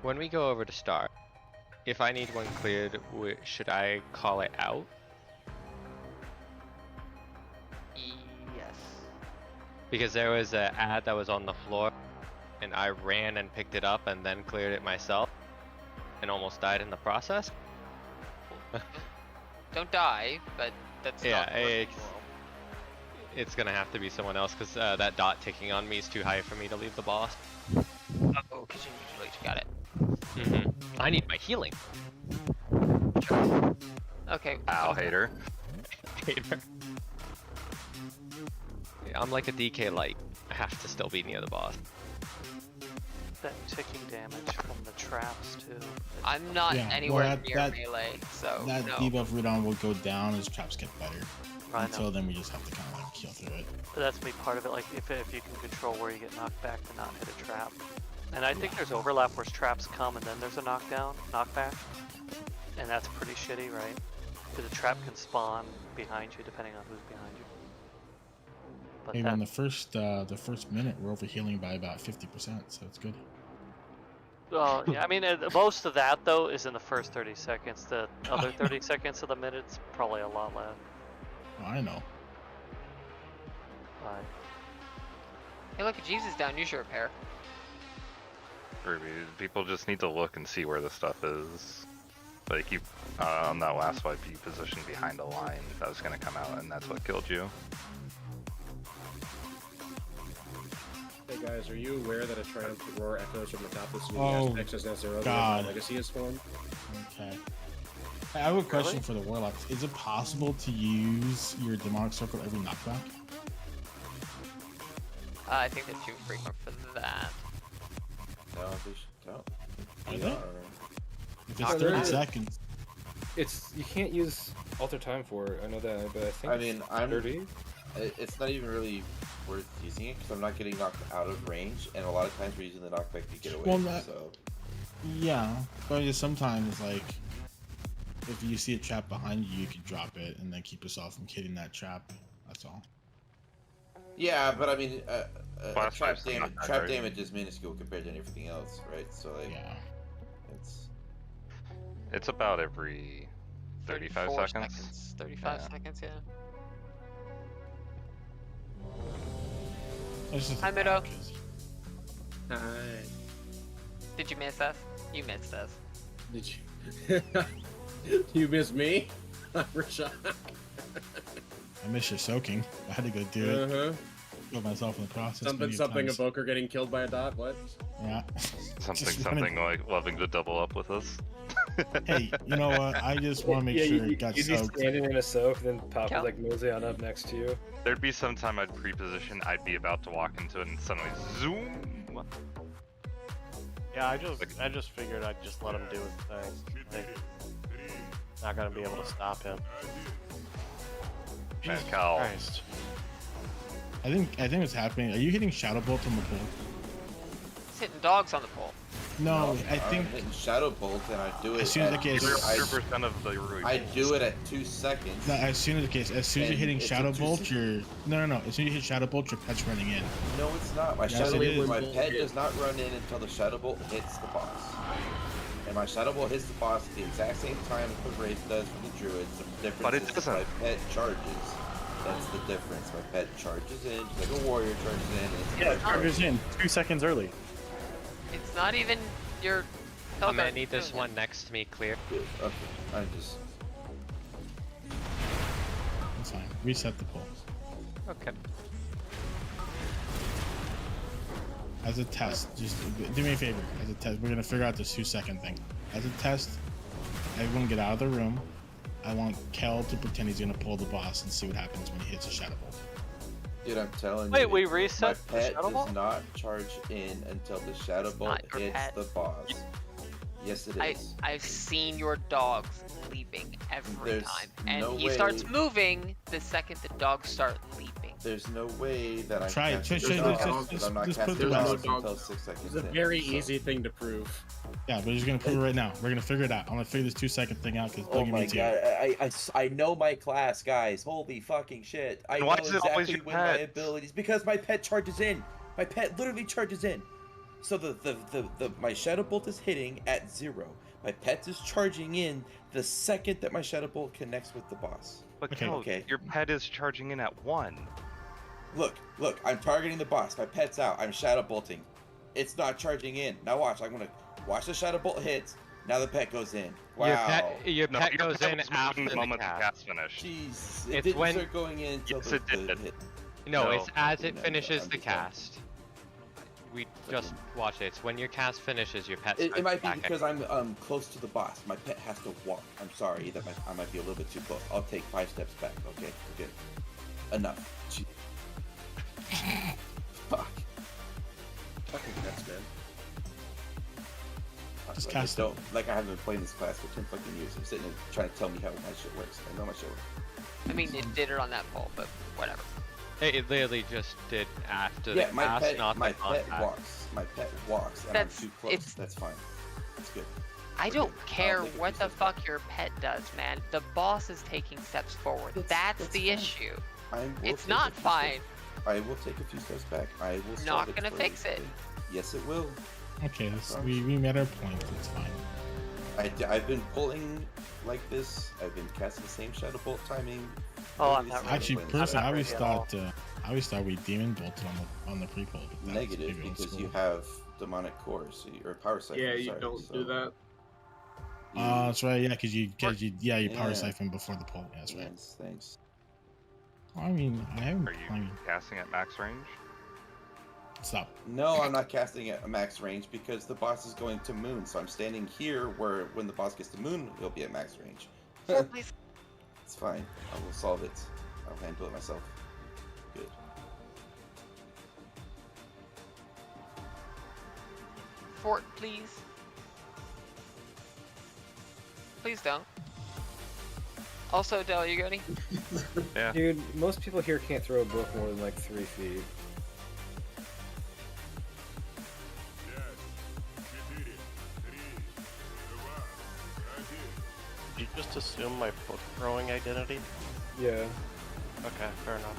Speaker 11: when we go over to start, if I need one cleared, should I call it out?
Speaker 12: Yes.
Speaker 11: Because there was an ad that was on the floor, and I ran and picked it up and then cleared it myself, and almost died in the process.
Speaker 3: Don't die, but that's not
Speaker 11: it's gonna have to be someone else because that dot ticking on me is too high for me to leave the boss.
Speaker 3: Oh, because you usually got it.
Speaker 11: I need my healing.
Speaker 3: Okay.
Speaker 5: Ow, hater.
Speaker 11: Hater. Yeah, I'm like a DK light. I have to still be near the boss.
Speaker 12: That ticking damage from the traps too.
Speaker 3: I'm not anywhere near melee, so
Speaker 8: that
Speaker 3: no.
Speaker 8: debuff redon will go down as traps get better.
Speaker 12: I
Speaker 8: Until
Speaker 12: know.
Speaker 8: then, we just have to kind of like kill through it.
Speaker 12: But that's me part of it. Like if you can control where you get knocked back to not hit a trap. And I think there's overlap where traps come and then there's a knockback, and that's pretty shitty, right? Because a trap can spawn behind you depending on who's behind you. But
Speaker 8: Maybe in the first minute, we're over healing by about 50%, so it's good.
Speaker 12: Well, yeah, I mean, most of that though is in the first 30 seconds. The other 30 seconds of the minute's probably a lot less.
Speaker 8: Oh, I know.
Speaker 12: But
Speaker 3: Hey, look, Jesus down. Use your repair.
Speaker 5: People just need to look and see where the stuff is. Like you, on that last wipe, you positioned behind a line that was gonna come out, and that's what killed you.
Speaker 16: Hey guys, are you aware that a triumphant roar echoes from the top of the
Speaker 8: Oh,
Speaker 16: aspects as Nazareth
Speaker 8: God.
Speaker 16: legacy is formed?
Speaker 8: Okay. I have a question for the warlocks. Is it possible to use your demonic circle every knockback?
Speaker 3: I think they're too frequent for that.
Speaker 4: No, they should count.
Speaker 8: Are they? If it's
Speaker 2: No,
Speaker 8: 30
Speaker 2: they're-
Speaker 8: seconds.
Speaker 2: It's you can't use alter time for it. I know that, but I think
Speaker 4: I mean,
Speaker 2: it's 30.
Speaker 4: It's not even really worth using it because I'm not getting knocked out of range, and a lot of times we're using the knockback to get away.
Speaker 8: Well,
Speaker 4: So
Speaker 8: Yeah, but just sometimes, like, if you see a trap behind you, you can drop it and then keep yourself from hitting that trap. That's all.
Speaker 4: yeah, but I mean,
Speaker 5: Blast
Speaker 4: trap
Speaker 5: Knife's the
Speaker 4: damage,
Speaker 5: knockback,
Speaker 4: trap
Speaker 5: right?
Speaker 4: damage is minuscule compared to everything else, right? So like,
Speaker 8: yeah,
Speaker 5: It's about every 35
Speaker 3: 34
Speaker 5: seconds.
Speaker 3: 35
Speaker 5: Yeah.
Speaker 3: seconds, yeah.
Speaker 8: It's just
Speaker 3: Hi, Mido.
Speaker 16: Hi.
Speaker 3: Did you miss us? You missed us.
Speaker 16: Did you? You miss me? Rashad.
Speaker 8: I miss your soaking. I had to go do it.
Speaker 16: Uh-huh.
Speaker 8: Killed myself in the process.
Speaker 16: Something
Speaker 8: many
Speaker 16: a
Speaker 8: times.
Speaker 16: Boker getting killed by a dot. What?
Speaker 8: Yeah.
Speaker 5: Something like loving to double up with us.
Speaker 8: Hey, you know what? I just want to make sure it got
Speaker 2: you'd be
Speaker 8: soaked.
Speaker 2: standing in a soak, then pop like mosey on up next to you.
Speaker 5: There'd be some time I'd pre-position, I'd be about to walk into it, and suddenly zoom.
Speaker 15: Yeah, I just figured I'd just let him do his thing. Not gonna be able to stop him.
Speaker 5: Man,
Speaker 15: Jesus
Speaker 5: Cal.
Speaker 15: Christ.
Speaker 8: I think what's happening. Are you hitting Shadow Bolt on the pole?
Speaker 3: It's hitting dogs on the pole.
Speaker 8: No, I think
Speaker 4: I'm hitting Shadow Bolt and I do it.
Speaker 8: as soon as the case,
Speaker 5: 100% of the
Speaker 4: I do it at 2 seconds.
Speaker 8: No, as soon as you're hitting Shadow Bolt, you're no. As soon as you hit Shadow Bolt, your pet's running in.
Speaker 4: No, it's not. My
Speaker 8: Yes,
Speaker 4: Shadow
Speaker 8: it is.
Speaker 4: my pet does not run in until the Shadow Bolt hits the boss. And my Shadow Bolt hits the boss at the exact same time that the Wraith does for the Druids. The difference
Speaker 5: But it
Speaker 4: is
Speaker 5: doesn't.
Speaker 4: my pet charges. That's the difference. My pet charges in, just like a warrior charges in. And it's
Speaker 6: Yeah, charges in 2 seconds early.
Speaker 3: It's not even your.
Speaker 11: I'm gonna need this one next to me clear.
Speaker 4: Good. Okay. I'm just.
Speaker 8: That's fine. Reset the pole.
Speaker 11: Okay.
Speaker 8: As a test, just do me a favor. As a test, we're gonna figure out this 2-second thing. As a test, everyone get out of the room. I want Kel to pretend he's gonna pull the boss and see what happens when he hits a Shadow Bolt.
Speaker 4: Dude, I'm telling
Speaker 12: Wait,
Speaker 4: you.
Speaker 12: we reset
Speaker 4: my
Speaker 12: the
Speaker 4: pet
Speaker 12: Shadow
Speaker 4: does
Speaker 12: Bolt?
Speaker 4: not charge in until the Shadow Bolt
Speaker 3: your
Speaker 4: hits
Speaker 3: pet.
Speaker 4: the boss. Yes, it is.
Speaker 3: I've seen your dogs leaping every
Speaker 4: There's
Speaker 3: time, and
Speaker 4: no
Speaker 3: he
Speaker 4: way-
Speaker 3: starts moving the second the dogs start leaping.
Speaker 4: There's no way that I
Speaker 8: Try it.
Speaker 4: casting
Speaker 8: Try-
Speaker 4: the
Speaker 8: try-
Speaker 4: dogs,
Speaker 8: just-
Speaker 4: I'm not
Speaker 8: just put
Speaker 4: casting
Speaker 8: the
Speaker 4: the
Speaker 8: dogs.
Speaker 4: dogs until 6 seconds
Speaker 16: It's a
Speaker 4: in,
Speaker 16: very
Speaker 4: so-
Speaker 16: easy thing to prove.
Speaker 8: Yeah, but he's gonna prove it right now. We're gonna figure it out. I'm gonna figure this 2-second thing out because
Speaker 4: Oh my god, I know my class, guys. Holy fucking shit. I know
Speaker 5: Why is it always
Speaker 4: exactly
Speaker 5: your
Speaker 4: when my
Speaker 5: pet?
Speaker 4: abilities, because my pet charges in. My pet literally charges in. So my Shadow Bolt is hitting at 0. My pet is charging in the second that my Shadow Bolt connects with the boss.
Speaker 5: But
Speaker 8: Okay.
Speaker 5: Cal,
Speaker 4: Okay.
Speaker 5: your pet is charging in at 1.
Speaker 4: Look, I'm targeting the boss. My pet's out. I'm Shadow Bolting. It's not charging in. Now watch. I'm gonna watch the Shadow Bolt hits. Now the pet goes in. Wow.
Speaker 11: Your
Speaker 5: No,
Speaker 11: pet
Speaker 5: your
Speaker 11: goes
Speaker 5: pet
Speaker 11: in
Speaker 5: was moving
Speaker 11: after
Speaker 5: the
Speaker 11: the
Speaker 5: moment the
Speaker 11: cast.
Speaker 5: cast finished.
Speaker 4: Jeez. It
Speaker 11: It's
Speaker 4: didn't
Speaker 11: when-
Speaker 4: start going in until
Speaker 5: Yes,
Speaker 4: the
Speaker 5: it did.
Speaker 11: No,
Speaker 4: hit.
Speaker 5: No.
Speaker 11: it's as
Speaker 4: Okay,
Speaker 11: it
Speaker 4: no,
Speaker 11: finishes
Speaker 4: I'm
Speaker 11: the
Speaker 4: just done.
Speaker 11: cast. We just watch it. It's when your cast finishes, your pet.
Speaker 4: It might be
Speaker 11: starts back
Speaker 4: because I'm close to the boss. My pet has to walk. I'm sorry that I might be a little bit too close. I'll take 5 steps back. Okay, good. Enough. Gee. Fuck.
Speaker 16: Fucking nuts, man.
Speaker 8: Just
Speaker 4: Like,
Speaker 8: cast
Speaker 4: don't like I haven't been playing this class for 10 fucking years. I'm sitting there trying to tell me how my shit works. I know my shit works.
Speaker 3: I mean, it did it on that pole, but whatever.
Speaker 11: It literally just did after
Speaker 4: Yeah,
Speaker 11: the
Speaker 4: my
Speaker 11: cast,
Speaker 4: pet,
Speaker 11: not
Speaker 4: my
Speaker 11: the
Speaker 4: pet
Speaker 11: contact.
Speaker 4: walks. My pet walks, and
Speaker 3: That's-
Speaker 4: I'm too close.
Speaker 3: it's-
Speaker 4: That's fine. That's good.
Speaker 3: I
Speaker 4: We're
Speaker 3: don't
Speaker 4: good.
Speaker 3: care
Speaker 4: I'll take a
Speaker 3: what
Speaker 4: few
Speaker 3: the
Speaker 4: steps
Speaker 3: fuck your pet does, man. The boss is taking steps forward. That's the
Speaker 4: fine.
Speaker 3: issue.
Speaker 4: I will
Speaker 3: It's
Speaker 4: take
Speaker 3: not
Speaker 4: a few
Speaker 3: fine.
Speaker 4: steps- I will take a few steps back. I will.
Speaker 3: Not
Speaker 4: solve it
Speaker 3: gonna
Speaker 4: for
Speaker 3: fix
Speaker 4: you.
Speaker 3: it.
Speaker 4: Yes, it will.
Speaker 8: Okay, we made our point. It's fine.
Speaker 4: I've been pulling like this. I've been casting the same Shadow Bolt timing.
Speaker 12: Oh, I'm
Speaker 4: Previous
Speaker 12: not
Speaker 4: time
Speaker 8: Actually,
Speaker 4: playing
Speaker 8: personally,
Speaker 4: this.
Speaker 8: I always
Speaker 12: ready at all.
Speaker 8: thought we Demon Bolted on the pre-pull. but that's
Speaker 4: Negative
Speaker 8: maybe old
Speaker 4: because
Speaker 8: school.
Speaker 4: you have demonic core, so or power cycle.
Speaker 14: Yeah, you
Speaker 4: sorry,
Speaker 14: don't
Speaker 4: so
Speaker 14: do that.
Speaker 8: That's right. Yeah, because you power
Speaker 4: Yeah.
Speaker 8: siphon before the pull. Yeah, that's right.
Speaker 4: Yes, thanks.
Speaker 8: Well, I mean, I haven't.
Speaker 5: Are you casting at max range?
Speaker 8: Stop.
Speaker 4: No, I'm not casting at a max range because the boss is going to moon. So I'm standing here where when the boss gets to moon, he'll be at max range. It's fine. I will solve it. I'll handle it myself. Good.
Speaker 3: Fort, please. Please don't. Also, Del, you got any?
Speaker 5: Yeah.
Speaker 2: Dude, most people here can't throw a book more than like 3 feet.
Speaker 15: Did you just assume my book throwing identity?
Speaker 2: Yeah.
Speaker 15: Okay, fair enough.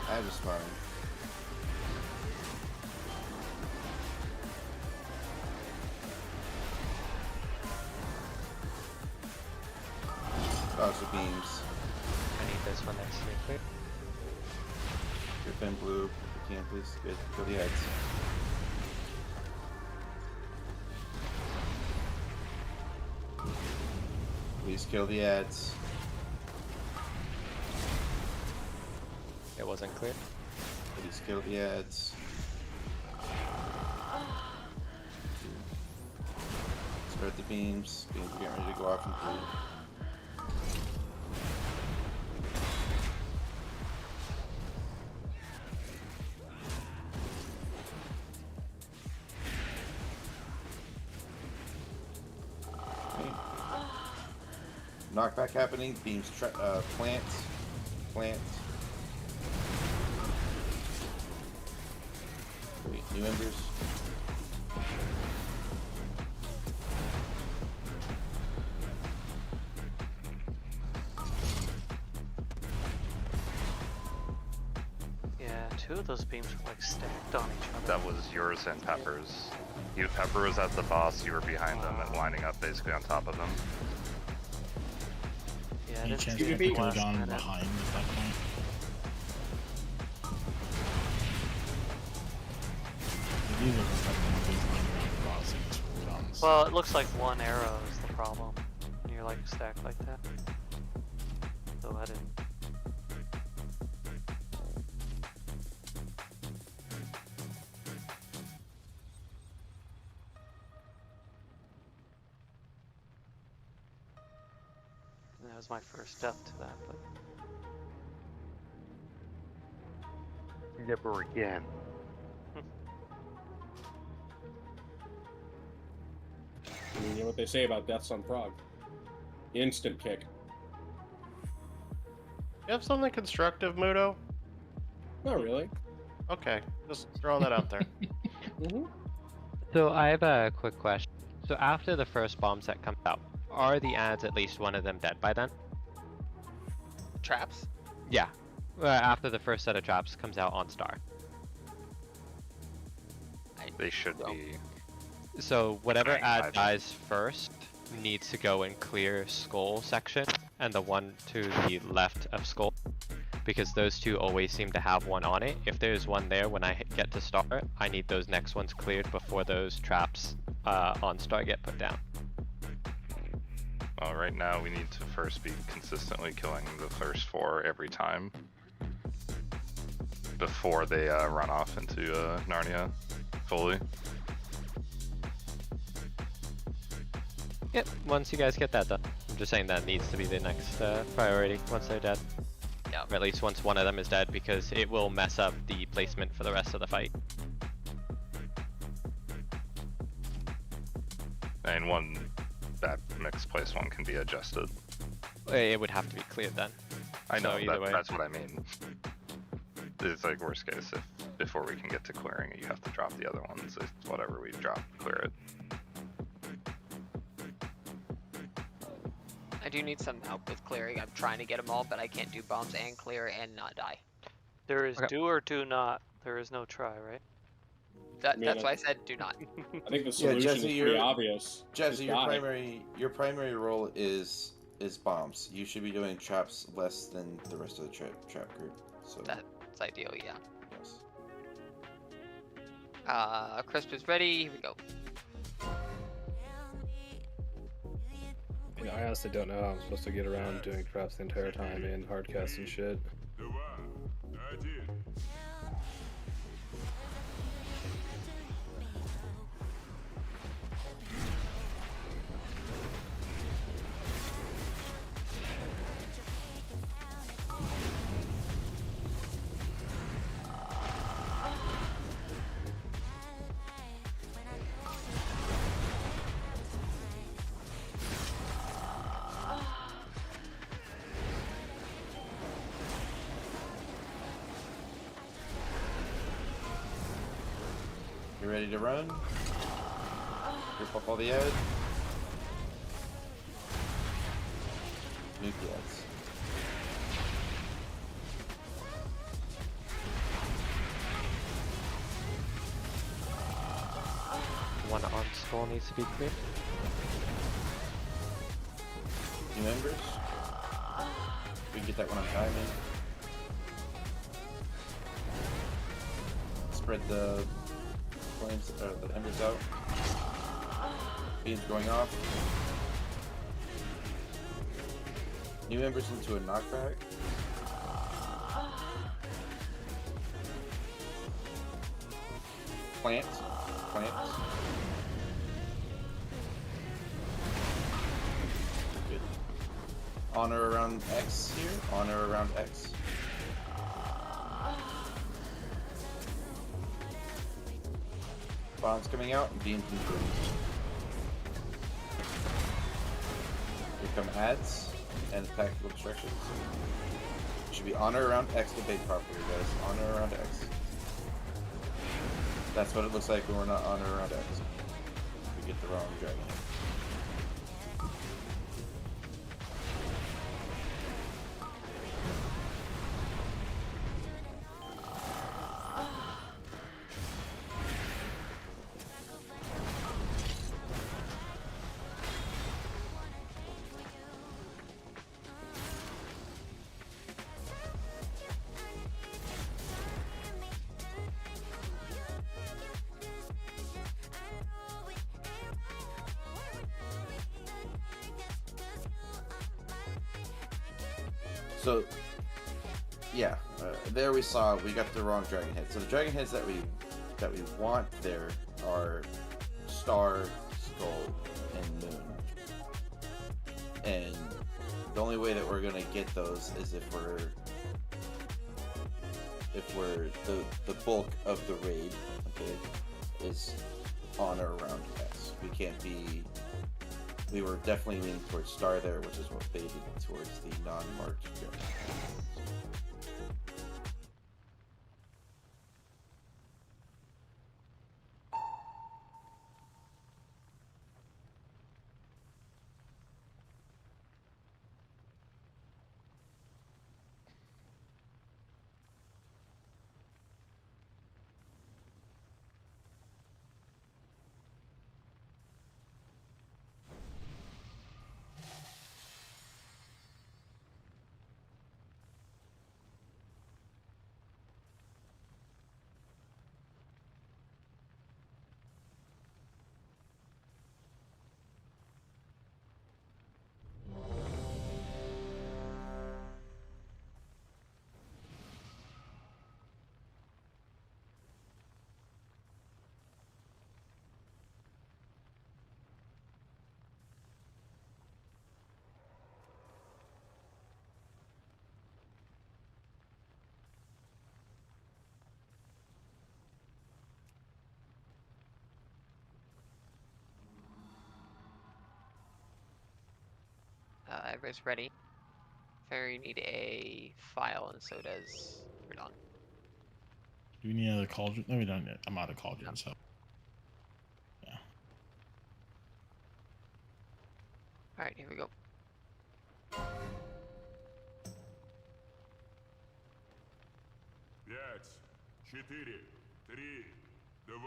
Speaker 4: I was fine. Dodge the beams.
Speaker 11: I need this one next to me, please.
Speaker 4: Griffin blue. you can, please. Good. Kill the ads. Please kill the ads.
Speaker 11: It wasn't clear.
Speaker 4: Please kill the ads. Start the beams. Beams are getting ready to go off in 3. Knockback happening. Beams. Plants. Plants. Wait, new embers.
Speaker 12: Yeah, 2 of those beams are like stacked on each other.
Speaker 5: That was yours and Pepper's. Pepper was at the boss, you were behind them and lining up basically on top of them.
Speaker 12: Yeah,
Speaker 8: Any
Speaker 12: it
Speaker 8: chance
Speaker 12: didn't
Speaker 8: we
Speaker 12: see
Speaker 8: could have
Speaker 12: the last
Speaker 8: gone
Speaker 12: minute.
Speaker 8: behind at that point? These are just like the big line around the boss and just runs.
Speaker 12: Well, it looks like one arrow is the problem. When you're like stacked like that. So I didn't. And that was my first death to that, but
Speaker 1: Never again.
Speaker 16: You know what they say about deaths on Prague? Instant kick.
Speaker 15: You have something constructive, Mudo?
Speaker 16: Not really.
Speaker 15: Okay, just throwing that out there.
Speaker 11: So I have a quick question. So after the first bomb set comes out, are the ads at least one of them dead by then?
Speaker 3: Traps?
Speaker 11: Yeah. After the first set of traps comes out on Star.
Speaker 5: They should be.
Speaker 11: So whatever
Speaker 5: Right,
Speaker 11: ad
Speaker 5: I've-
Speaker 11: dies first needs to go in clear skull section and the one to the left of skull, because those two always seem to have one on it. If there's one there when I get to Star, I need those next ones cleared before those traps on Star get put down.
Speaker 5: Well, right now we need to first be consistently killing the first 4 every time before they run off into Narnia fully.
Speaker 11: Yep, once you guys get that done. I'm just saying that needs to be the next priority once they're dead.
Speaker 3: Yeah.
Speaker 11: Or at least once one of them is dead, because it will mess up the placement for the rest of the fight.
Speaker 5: And that mixed place one can be adjusted.
Speaker 11: It would have to be cleared then.
Speaker 5: I know,
Speaker 11: So either way.
Speaker 5: that's what I mean. It's like worst case, if before we can get to clearing it, you have to drop the other ones. It's whatever we drop, clear it.
Speaker 3: I do need some help with clearing. I'm trying to get them all, but I can't do bombs and clear and not die.
Speaker 12: there is
Speaker 11: Okay.
Speaker 12: do or do not. There is no try, right?
Speaker 3: That's why I said do not.
Speaker 16: I think the solution
Speaker 4: Jesse,
Speaker 16: is pretty
Speaker 4: you're-
Speaker 16: obvious.
Speaker 4: Jesse,
Speaker 16: Just
Speaker 4: your
Speaker 16: die.
Speaker 4: primary role is bombs. You should be doing traps less than the rest of the trap group. So
Speaker 3: That's ideal, yeah.
Speaker 4: yes.
Speaker 3: Crisp is ready. Here we go.
Speaker 2: You know, I honestly don't know how I'm supposed to get around doing traps the entire time and hardcast and shit.
Speaker 7: 2, 1.
Speaker 4: You ready to run? Rip up all the ads. Nuke the ads.
Speaker 11: One on skull needs to be cleared.
Speaker 4: New members. We can get that one on time in. Spread the flames, the embers out. Beams going off. New embers into a knockback. Plant. Good. Honor around X here. Honor around X. Bombs coming out and beams and booms. Here come ads and tactical destructions. Should be honor around X to bait properly, guys. Honor around X. That's what it looks like when we're not honor around X. We get the wrong dragon. So, yeah, there we saw we got the wrong dragon head. So the dragon heads that we want there are Star, Skull, and Moon. And the only way that we're gonna get those is if we're the bulk of the raid, okay, is on or around X. We can't be. We were definitely leaning towards Star there, which is what baited towards the non-marked dragon.
Speaker 3: Everybody's ready. Fairy, you need a file, and so does Verdon.
Speaker 8: Do we need another cauldron? No, we don't. I'm out of cauldron, so. Yeah.
Speaker 3: Alright, here we go.
Speaker 7: 4, 3, 2, 1.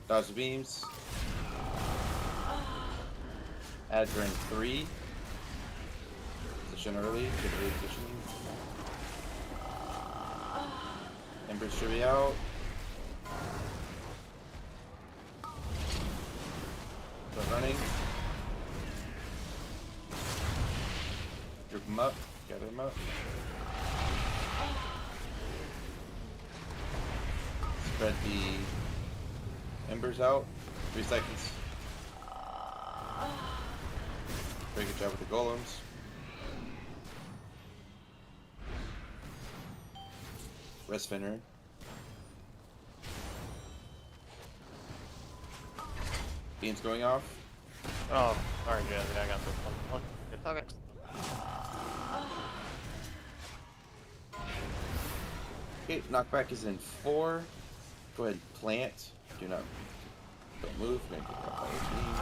Speaker 4: Dodge the beams. Ads are in 3. Position early. Good repositioning. Embers should be out. Start running. Group them up. Gather them up. Spread the embers out. 3 seconds. Very good job with the golems. Rest Finner. Beams going off.
Speaker 15: Oh, alright, yeah, I got this one.
Speaker 3: Okay.
Speaker 4: Okay, knockback is in 4. Go ahead and plant. Don't move. We're gonna get that by the beam.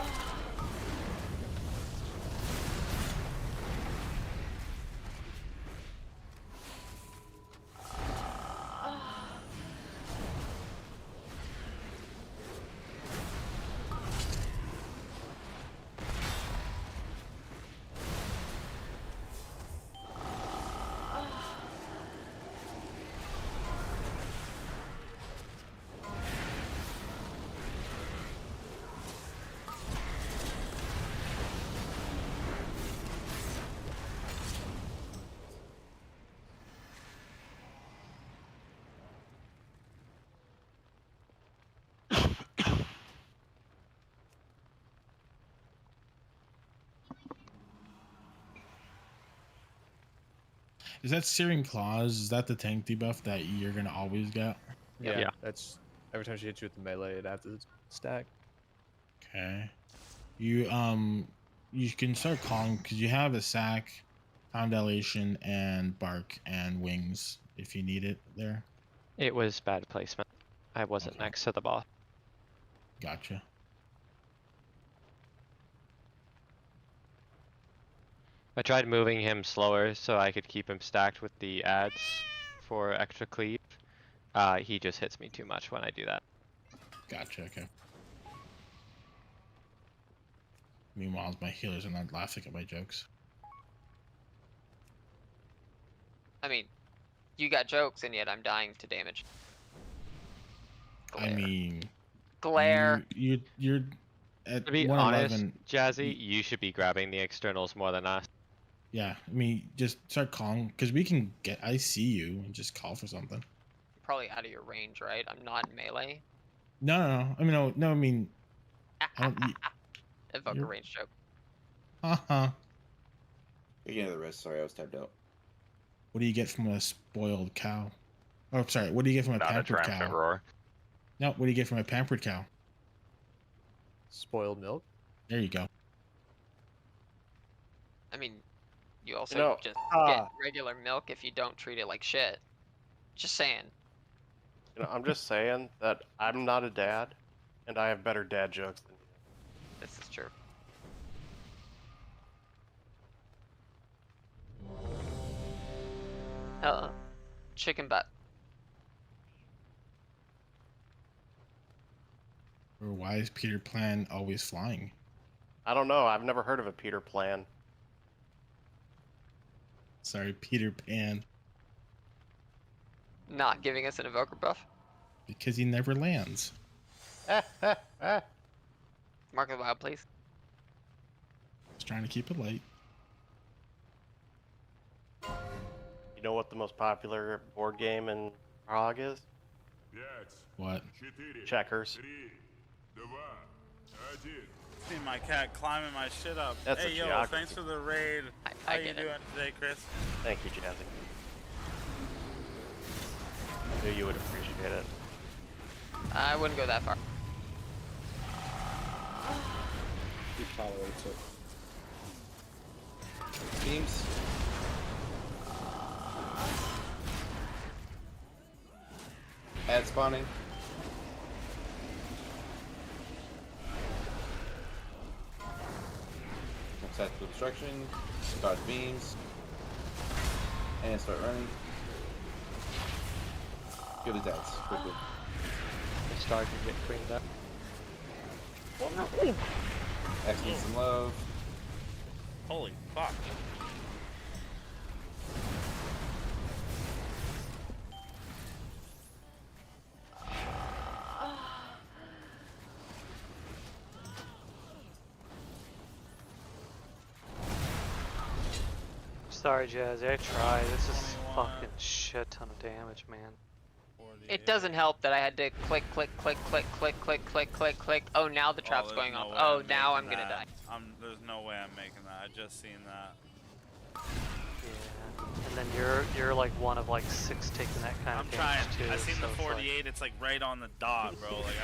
Speaker 8: Is that Searing Claws? Is that the tank debuff that you're gonna always get?
Speaker 9: Yeah, that's every time she hits you with the melee, it adds a stack.
Speaker 8: Okay. You can start calling because you have a sack, time dilation, and bark and wings if you need it there.
Speaker 11: It was bad placement. I wasn't next to the boss.
Speaker 8: Gotcha.
Speaker 11: I tried moving him slower so I could keep him stacked with the ads for extra cleave. He just hits me too much when I do that.
Speaker 8: Gotcha. Okay. Meanwhile, my healers are not laughing at my jokes.
Speaker 3: I mean, you got jokes, and yet I'm dying to damage.
Speaker 8: I mean,
Speaker 3: Glare.
Speaker 8: You're at
Speaker 11: To be
Speaker 8: 111.
Speaker 11: honest, Jazzy, you should be grabbing the externals more than us.
Speaker 8: Yeah, I mean, just start calling because we can get. I see you and just call for something.
Speaker 3: Probably out of your range, right? I'm not in melee.
Speaker 8: No. I mean, no. I mean, I don't.
Speaker 3: Evoke a range joke.
Speaker 4: Beginning of the rest. Sorry, I was tapped out.
Speaker 8: What do you get from a spoiled cow? Oh, sorry. What do you get from a
Speaker 5: Not a
Speaker 8: pampered
Speaker 5: triumphant
Speaker 8: cow?
Speaker 5: roar.
Speaker 8: No. What do you get from a pampered cow?
Speaker 9: Spoiled milk.
Speaker 8: There you go.
Speaker 3: I mean, you also
Speaker 15: You know,
Speaker 3: just get regular milk if you don't treat it like shit. Just saying.
Speaker 15: You know, I'm just saying that I'm not a dad, and I have better dad jokes than you.
Speaker 3: This is true. Chicken butt.
Speaker 8: Or why is Peter Pan always flying?
Speaker 15: I don't know. I've never heard of a Peter Plan.
Speaker 8: Sorry, Peter Pan.
Speaker 3: Not giving us an evoker buff.
Speaker 8: Because he never lands.
Speaker 3: Mark of the Wild, please.
Speaker 8: Just trying to keep it light.
Speaker 15: You know what the most popular board game in Prague is?
Speaker 8: What?
Speaker 15: Checkers.
Speaker 17: See my cat climbing my shit up.
Speaker 15: That's
Speaker 17: hey,
Speaker 15: a
Speaker 17: yo,
Speaker 15: geography.
Speaker 17: thanks for the raid. How you doing today, Chris?
Speaker 15: Thank you, Jazzy. I knew you would appreciate it.
Speaker 3: I wouldn't go that far.
Speaker 16: He tolerates it.
Speaker 4: Beams. Ad spawning. Tactical destruction. Start beams. And start running. Kill his ads quickly.
Speaker 11: The star can get cleaned up.
Speaker 4: X needs some love.
Speaker 17: Holy fuck.
Speaker 12: Sorry, Jazzy, I tried. This is fucking shit ton of damage, man.
Speaker 3: It doesn't help that I had to click. Oh, now the trap's going off. Oh, now I'm gonna die.
Speaker 17: There's no way I'm making that. I just seen that.
Speaker 12: Yeah. And then you're like one of like 6 taking that kind
Speaker 17: I'm
Speaker 12: of damage
Speaker 17: trying.
Speaker 12: too.
Speaker 17: I seen
Speaker 12: so
Speaker 17: the
Speaker 12: it's like-
Speaker 17: 48. It's like right on the dot, bro. Like